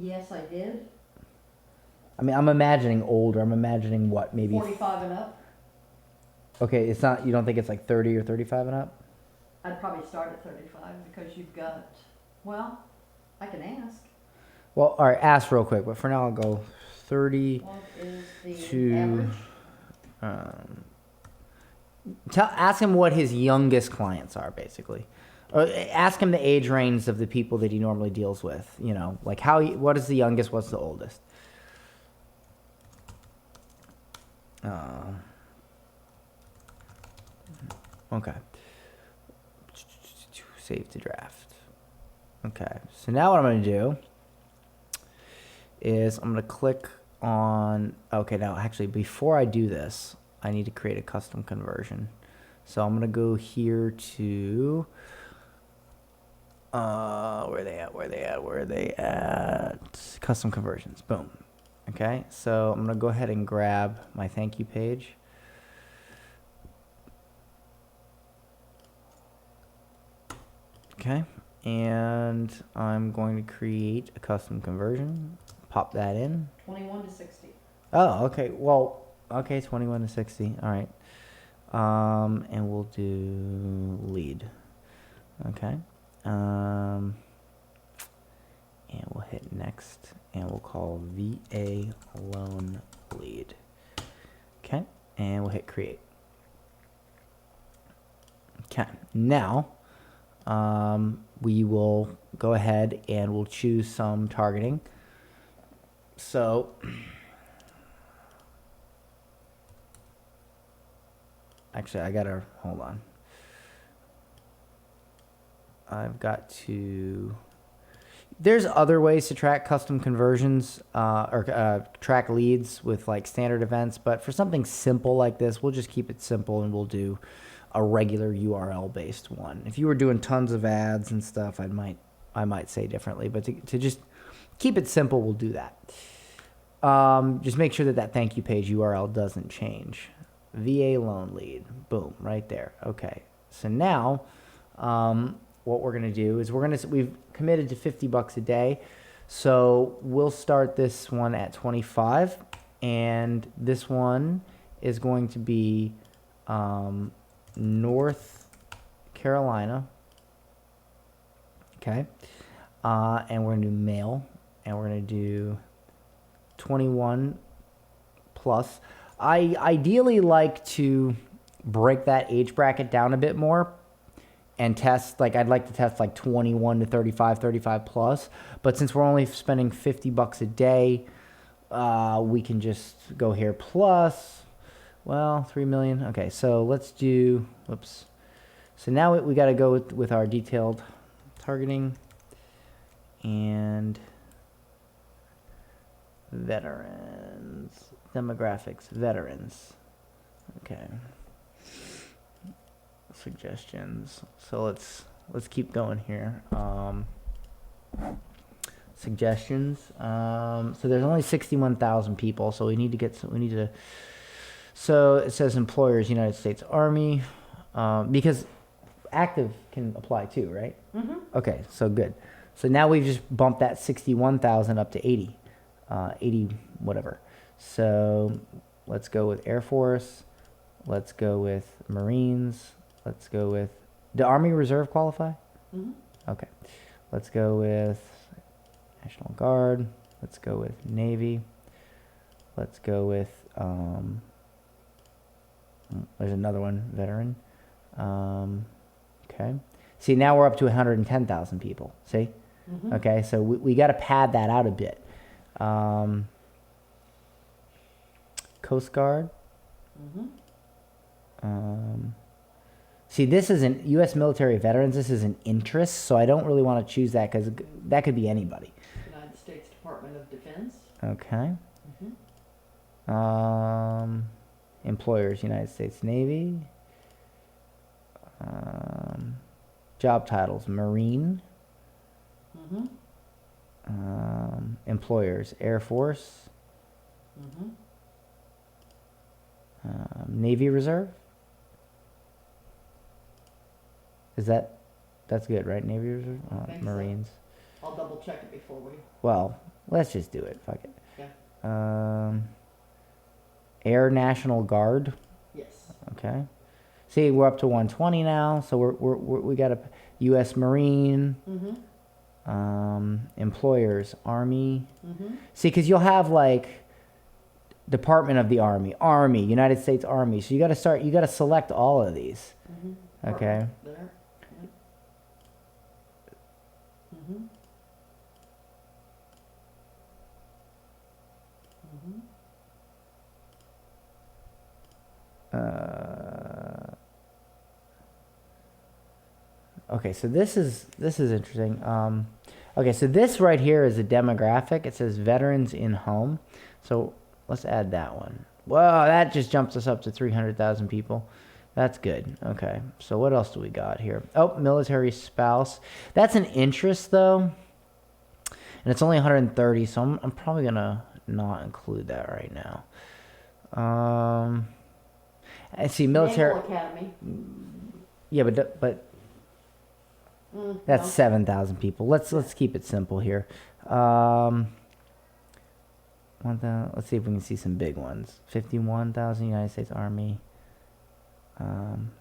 Yes, I did. I mean, I'm imagining older. I'm imagining what, maybe 45 and up. Okay, it's not. You don't think it's like 30 or 35 and up? I'd probably start at 35 because you've got. Well, I can ask. Well, all right. Ask real quick, but for now I'll go 30 What is the to. average? Ask him what his youngest clients are, basically. Or ask him the age range of the people that he normally deals with. You know, like what is the youngest? What's the oldest? Okay. Save to draft. Okay. So now what I'm going to do is I'm going to click on. Okay. Now, actually, before I do this, I need to create a custom conversion. So I'm going to go here to. Where are they at? Custom conversions. Boom. Okay, so I'm going to go ahead and grab my thank you page. Okay, and I'm going to create a custom conversion. Pop that in. 21 to 60. Oh, okay. Well, okay, 21 to 60. All right. And we'll do lead. Okay. And we'll hit next, and we'll call VA loan lead. Okay, and we'll hit create. Okay, now we will go ahead and we'll choose some targeting. So actually, I gotta hold on. I've got to. There's other ways to track custom conversions or track leads with like standard events, but for something simple like this, we'll just keep it simple and we'll do a regular URL based one. If you were doing tons of ads and stuff, I might say differently, but to just keep it simple, we'll do that. Just make sure that thank you page URL doesn't change. VA loan lead, boom, right there. Okay, so now. What we're gonna do is we've committed to $50 a day, so we'll start this one at 25, and this one is going to be North Carolina. Okay, and we're gonna do male, and we're gonna do 21 plus. I ideally like to break that age bracket down a bit more and test, like I'd like to test like 21 to 35 plus, but since we're only spending $50 a day, we can just go here plus, well, 3 million. Okay, so let's do, whoops. So now we got to go with our detailed targeting and veterans, demographics, veterans. Okay. Suggestions. So let's keep going here. Suggestions. So there's only 61,000 people, so we need to. So it says employers, United States Army, because active can apply too, right? Mm-hmm. Okay, so good. So now we've just bumped that 61,000 up to 80 whatever. So let's go with Air Force. Let's go with Marines. Let's go with, the Army Reserve qualify? Mm-hmm. Okay. Let's go with National Guard. Let's go with Navy. Let's go with There's another one, veteran. Okay. See, now we're up to 110,000 people. See? Okay, so we got to pad that out a bit. Coast Guard. See, this isn't U.S. military veterans. This is an interest, so I don't really want to choose that because that could be anybody. United States Department of Defense. Okay. Employers, United States Navy. Job titles, Marine. Employers, Air Force. Navy Reserve. That's good, right? Navy Reserve? I think Marines. So. I'll double check it before we. Well, let's just do it. Fuck it. Yeah. Air National Guard. Yes. Okay. See, we're up to 120 now, so we got a U.S. Marine. Employers, Army. See, because you'll have like Department of the Army, United States Army. So you got to select all of these. Okay. There. Okay, so this is interesting. Okay, so this right here is a demographic. It says veterans in home. So let's add that one. Whoa, that just jumps us up to 300,000 people. That's good. Okay, so what else do we got here? Oh, military spouse. That's an interest though, and it's only 130. So I'm probably gonna not include that right now. I see military. Naval Academy. Yeah, but that's no. 7,000 people. Let's keep it simple here. Let's see if we can see some big ones. 51,000 United States Army.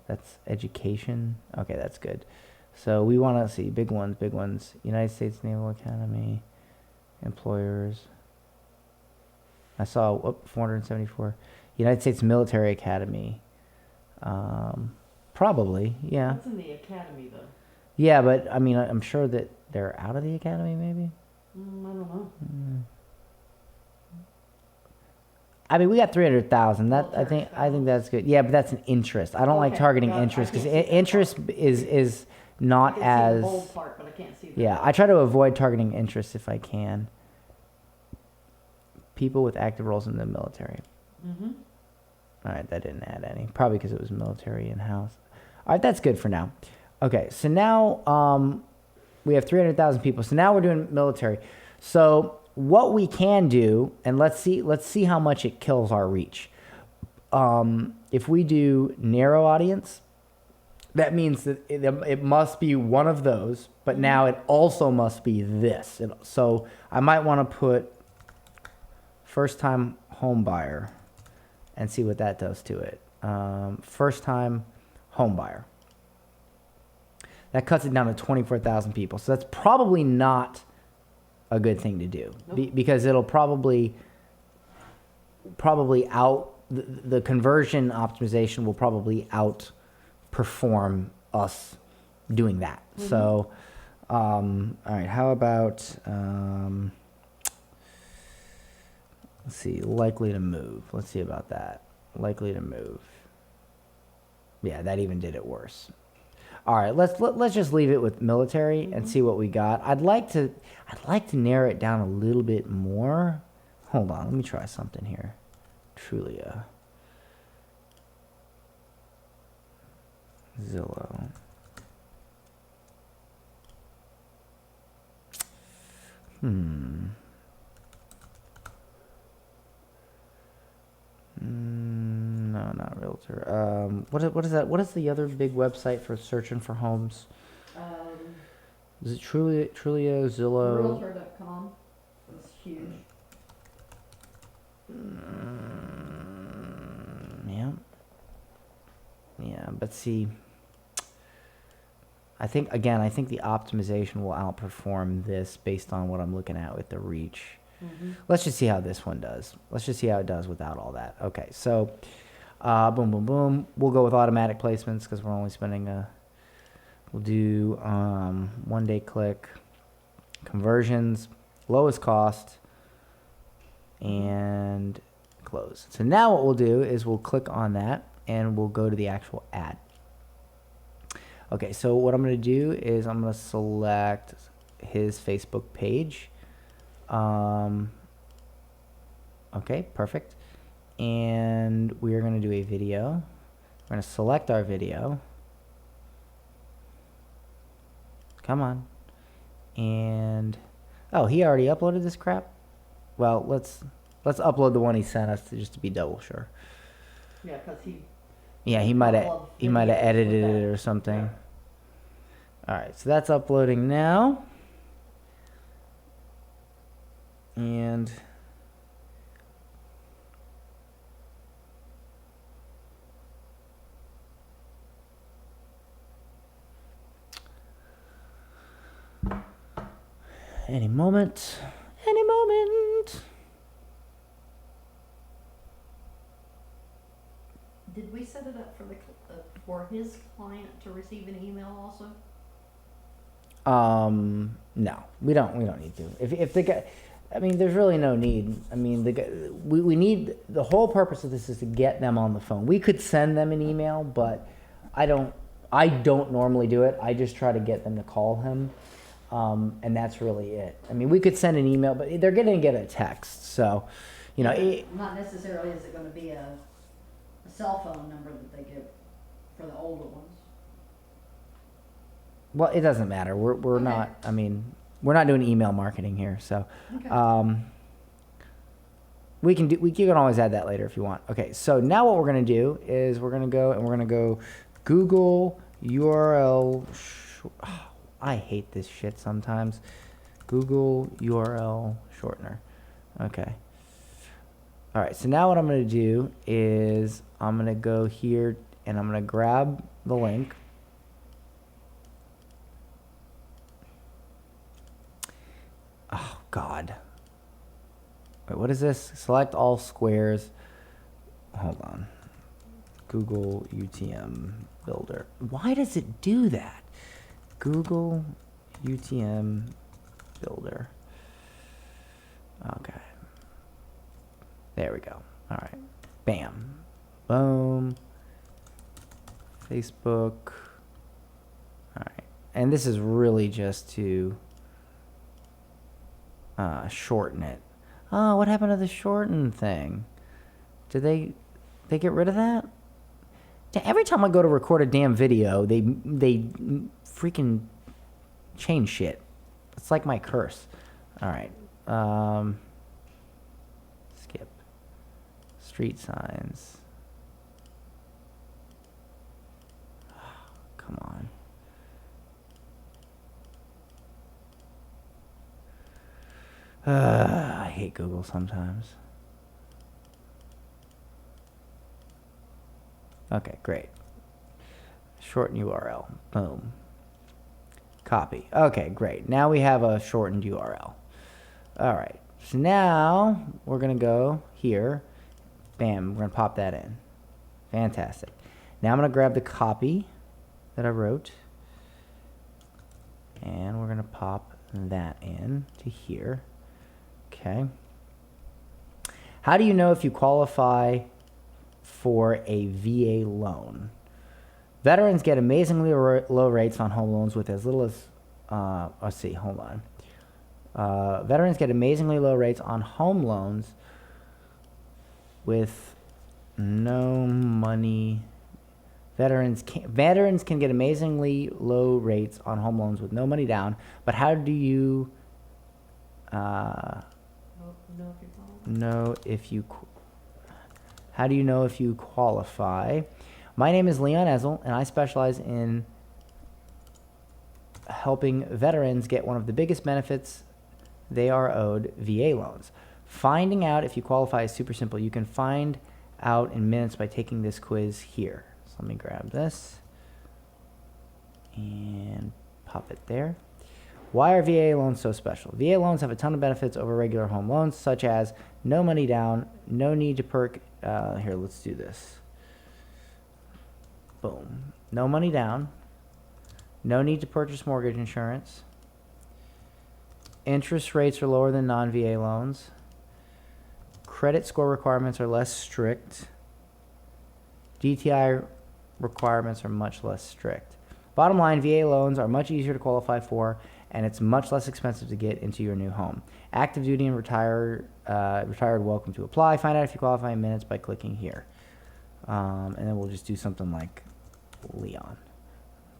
That's education. Okay, that's good. So we want to see big ones. United States Naval Academy. Employers. I saw 474. United States Military Academy. Probably, yeah. What's in the academy though? Yeah, but I mean, I'm sure that they're out of the academy, maybe. I don't know. I mean, we got 300,000. That I think that's good. Yeah, but that's an interest. I don't like targeting interest because interest is not I can as. see the bold part, but I can't see the Yeah, I try to avoid targeting interest if I can. People with active roles in the military. All right, that didn't add any. Probably because it was military in-house. All right, that's good for now. Okay, so now we have 300,000 people. So now we're doing military. So what we can do, and let's see how much it kills our reach. If we do narrow audience, that means that it must be one of those, but now it also must be this. So I might want to put first-time home buyer and see what that does to it. First-time home buyer. That cuts it down to 24,000 people. So that's probably not a good thing to do. Nope. Because it'll probably the conversion optimization will probably outperform us doing that. So, all right, how about, let's see, likely to move. Let's see about that. Likely to move. Yeah, that even did it worse. All right, let's just leave it with military and see what we got. I'd like to narrow it down a little bit more. Hold on, let me try something here. Trulia. Zillow. No, not realtor. What is that? What is the other big website for searching for homes? Is it Trulia, Zillow? Realtor.com is huge. Yeah, but see, I think the optimization will outperform this based on what I'm looking at with the reach. Let's just see how this one does. Let's just see how it does without all that. Okay, so boom, boom, boom. We'll go with automatic placements because we're only spending we'll do 1 day click, conversions, lowest cost, and close. So now what we'll do is we'll click on that and we'll go to the actual ad. Okay, so what I'm going to do is I'm going to select his Facebook page. Okay, perfect. And we are going to do a video. We're going to select our video. Come on. And oh, he already uploaded this crap? Well, let's upload the one he sent us just to be double sure. Yeah, because he might have edited it or something. Yeah. All right, so that's uploading now. And any moment. Did we set it up for his client to receive an email also? No, we don't need to. If the guy, I mean, there's really no need. I mean, we need, the whole purpose of this is to get them on the phone. We could send them an email, but I don't normally do it. I just try to get them to call him. And that's really it. I mean, we could send an email, but they're going to get a text. So, Not necessarily is it going to be a cell phone number that they give for the older ones. Well, it doesn't matter. We're Okay. not, I mean, we're not doing email marketing here. So, Okay. we can always add that later if you want. Okay. So now what we're going to do is we're going to go Google URL. I hate this shit sometimes. Google URL shortener. Okay. All right. So now what I'm going to do is I'm going to go here and I'm going to grab the link. Oh, God. Wait, what is this? Select all squares. Hold on. Google UTM Builder. Why does it do that? Google UTM Builder. Okay. There we go. All right. Bam. Boom. Facebook. All right. And this is really just to shorten it. Oh, what happened to the shorten thing? Did they get rid of that? Every time I go to record a damn video, they freaking change shit. It's like my curse. All right. Skip. Street signs. Come on. I hate Google sometimes. Okay, great. Shorten URL. Boom. Copy. Okay, great. Now we have a shortened URL. All right. So now we're going to go here. Bam. We're going to pop that in. Fantastic. Now I'm going to grab the copy that I wrote. And we're going to pop that in to here. Okay. How do you know if you qualify for a VA loan? Veterans get amazingly low rates on home loans with as little as, let's see, hold on. Veterans get amazingly low rates on home loans with no money. Veterans can get amazingly low rates on home loans with no money down, but how do you how do you know if you qualify? My name is Leon Ezel, and I specialize in helping veterans get one of the biggest benefits they are owed, VA loans. Finding out if you qualify is super simple. You can find out in minutes by taking this quiz here. So let me grab this and pop it there. Why are VA loans so special? VA loans have a ton of benefits over regular home loans, such as no money down, no need to here, let's do this. Boom. No money down, no need to purchase mortgage insurance. Interest rates are lower than non-VA loans. Credit score requirements are less strict. DTI requirements are much less strict. Bottom line, VA loans are much easier to qualify for, and it's much less expensive to get into your new home. Active duty and retired welcome to apply. Find out if you qualify in minutes by clicking here. And then we'll just do something like Leon.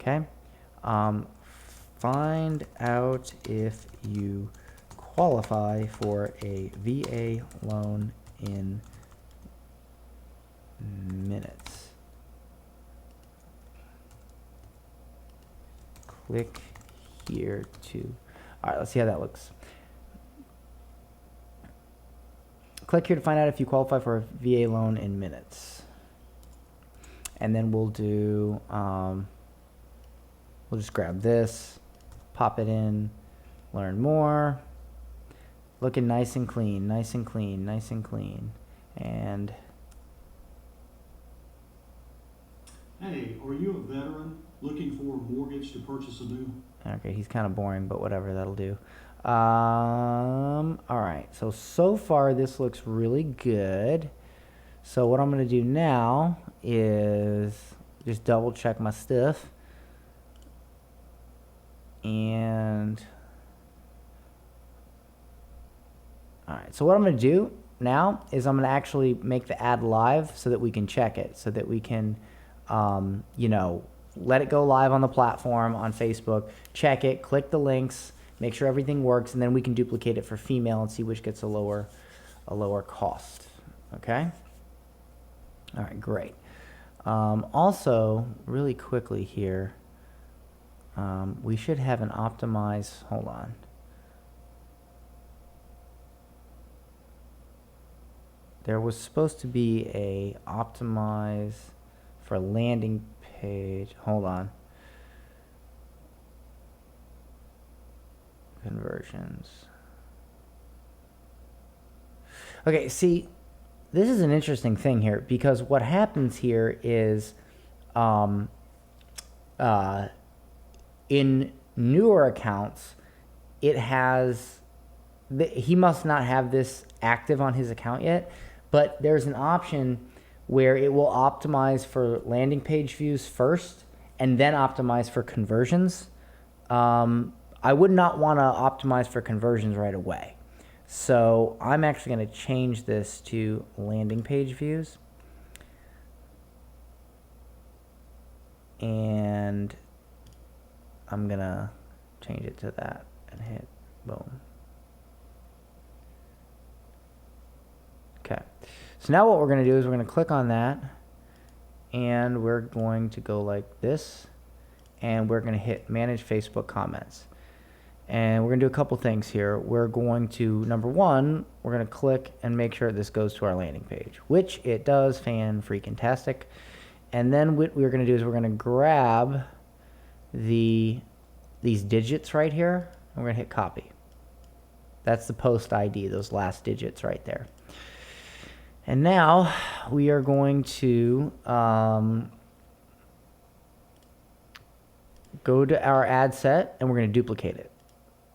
Okay? Find out if you qualify for a VA loan in minutes. Click here to, all right, let's see how that looks. Click here to find out if you qualify for a VA loan in minutes. And then we'll do, we'll just grab this, pop it in, learn more. Looking nice and clean, nice and clean, nice and clean. And hey, are you a veteran looking for a mortgage to purchase a new? okay, he's kind of boring, but whatever, that'll do. All right, so far this looks really good. So what I'm going to do now is just double check my stuff. And all right, so what I'm going to do now is I'm going to actually make the ad live so that we can check it, so that we can, you know, let it go live on the platform on Facebook, check it, click the links, make sure everything works, and then we can duplicate it for female and see which gets a lower cost. Okay? All right, great. Also, really quickly here, we should have an optimize, hold on. There was supposed to be a optimize for landing page. Hold on. Conversions. Okay, see, this is an interesting thing here because what happens here is in newer accounts, it has, he must not have this active on his account yet, but there's an option where it will optimize for landing page views first and then optimize for conversions. I would not want to optimize for conversions right away. So I'm actually going to change this to landing page views. And I'm going to change it to that and hit boom. Okay. So now what we're going to do is we're going to click on that and we're going to go like this and we're going to hit manage Facebook comments. And we're going to do a couple things here. We're going to, number one, we're going to click and make sure this goes to our landing page, which it does, fan-freaking-tastic. And then what we're going to do is we're going to grab these digits right here, and we're going to hit copy. That's the post ID, those last digits right there. And now we are going to go to our ad set, and we're going to duplicate it.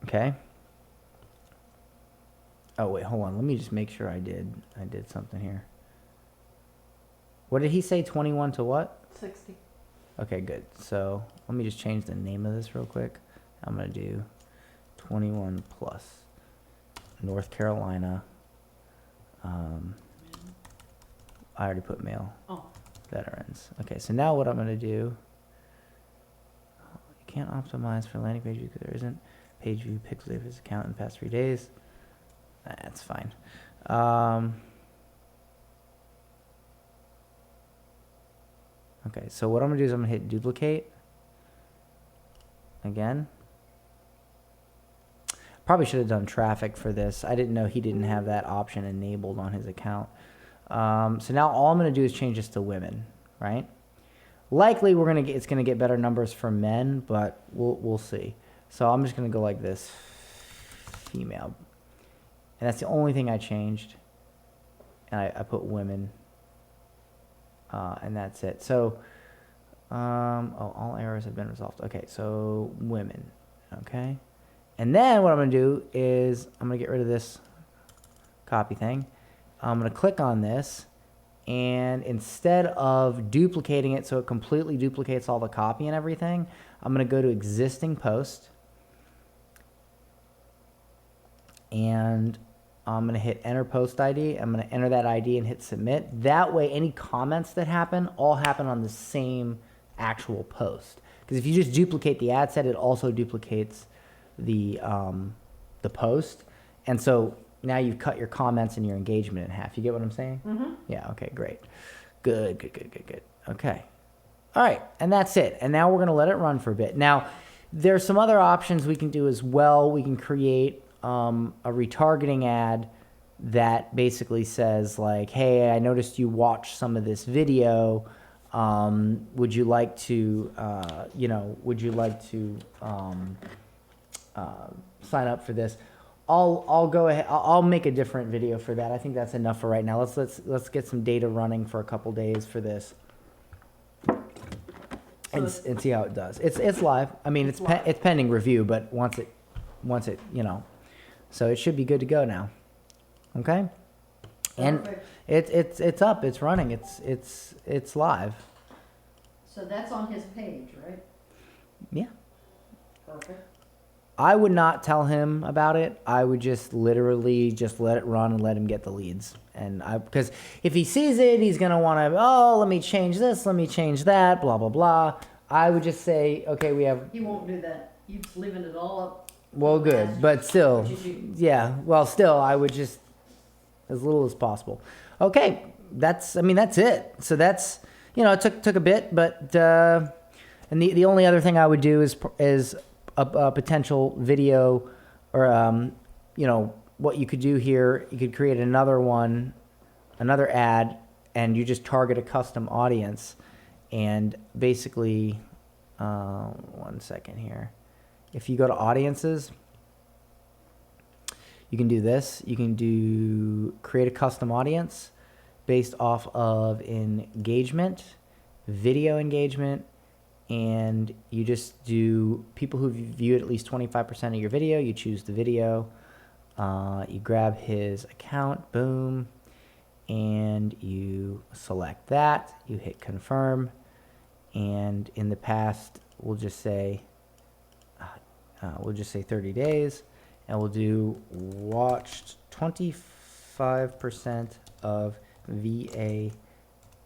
Okay. Oh wait, hold on. Let me just make sure I did something here. What did he say? 21 to what? 60. Okay, good. So let me just change the name of this real quick. I'm gonna do 21 plus North Carolina. I already put male. Oh. Veterans. Okay, so now what I'm gonna do. You can't optimize for landing page because there isn't page view pixel of his account in the past 3 days. That's fine. Okay, so what I'm gonna do is I'm gonna hit duplicate again. Probably should have done traffic for this. I didn't know he didn't have that option enabled on his account. So now all I'm gonna do is change this to women, right? Likely it's gonna get better numbers for men, but we'll see. So I'm just going to go like this, female. And that's the only thing I changed. And I put women. And that's it. So, all errors have been resolved. Okay, so women. Okay. And then what I'm going to do is I'm going to get rid of this copy thing. I'm going to click on this. And instead of duplicating it so it completely duplicates all the copy and everything, I'm going to go to existing post. And I'm going to hit enter post ID. I'm going to enter that ID and hit submit. That way, any comments that happen all happen on the same actual post. Because if you just duplicate the ad set, it also duplicates the post. And so now you've cut your comments and your engagement in half. You get what I'm saying? Mm-hmm. Yeah, okay, great. Good. Okay. All right, and that's it. And now we're going to let it run for a bit. Now, there's some other options we can do as well. We can create a retargeting ad that basically says like, hey, I noticed you watched some of this video. Would you like to, sign up for this? I'll go ahead. I'll make a different video for that. I think that's enough for right now. Let's get some data running for a couple days for this, and see how it does. It's live. I mean, it's pending review, but once it, so it should be good to go now. Okay, and it's up. It's running. It's live. So that's on his page, right? Yeah. Perfect. I would not tell him about it. I would just literally just let it run and let him get the leads. And because if he sees it, he's going to want to, let me change this, let me change that, blah, blah, blah. I would just say, okay, we have. He won't do that. You're leaving it all up. Well, good. But still, yeah. Well, still, I would just, as little as possible. Okay. That's it. So that's, it took a bit, but, and the only other thing I would do is a potential video or, what you could do here, you could create another ad, and you just target a custom audience. And basically, 1 second here. If you go to audiences, you can do this. You can create a custom audience based off of engagement, video engagement, and you just do people who viewed at least 25% of your video. You choose the video. You grab his account, boom, and you select that. You hit confirm, and in the past, we'll just say 30 days, and we'll do watched 25% of VA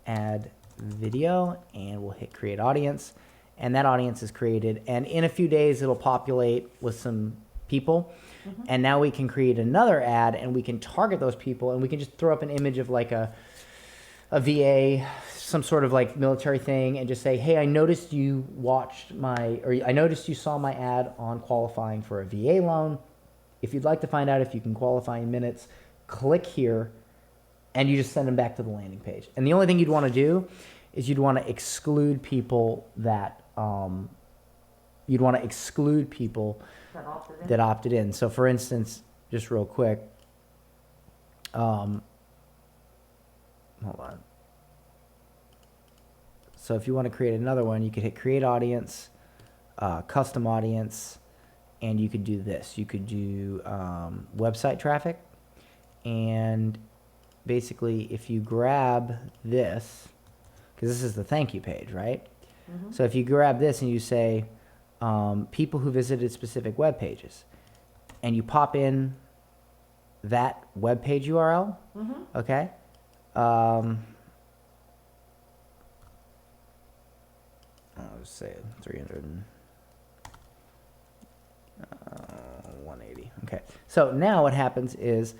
ad video, and we'll hit create audience, and that audience is created, and in a few days it'll populate with some people. Mm-hmm. And now we can create another ad, and we can target those people, and we can just throw up an image of like a VA, some sort of like military thing, and just say, hey, I noticed you I noticed you saw my ad on qualifying for a VA loan. If you'd like to find out if you can qualify in minutes, click here, and you just send them back to the landing page. And the only thing you'd want to do is you'd want to exclude people that opted in. So for instance, just real quick, hold on. So if you want to create another one, you could hit create audience, custom audience, and you could do this. You could do website traffic, and basically if you grab this, because this is the thank you page, right? Mm-hmm. So if you grab this and you say people who visited specific web pages, and you pop in that web page URL, mm-hmm. Okay? I'll just say 180. Okay. So now what happens is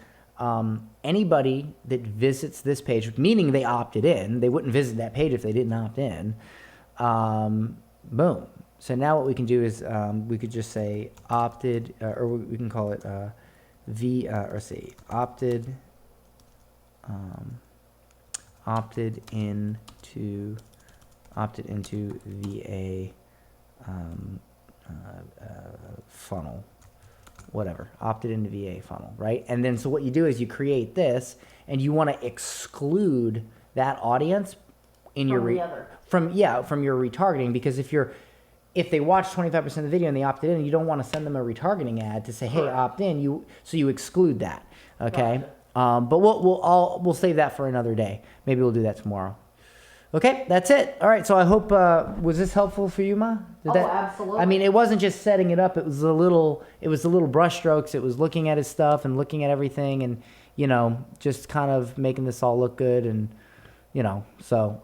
anybody that visits this page, meaning they opted in, they wouldn't visit that page if they didn't opt in. Boom. So now what we can do is we could just say opted, or we can call it opted into VA funnel, whatever, opted into VA funnel, right? And then so what you do is you create this, and you want to exclude that audience in your from your retargeting, because if they watch 25% of the video and they opted in, you don't want to send them a retargeting ad to say, hey, opt in. So you exclude that, okay? Gotcha. But we'll save that for another day. Maybe we'll do that tomorrow. Okay, that's it. All right, so I hope, was this helpful for you, Ma? Absolutely. I mean, it wasn't just setting it up. It was the little brush strokes. It was looking at his stuff and looking at everything and, just kind of making this all look good. And, so,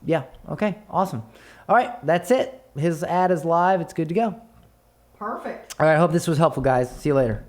yeah, okay, awesome. All right, that's it. His ad is live. It's good to go. Perfect. All right, I hope this was helpful, guys. See you later.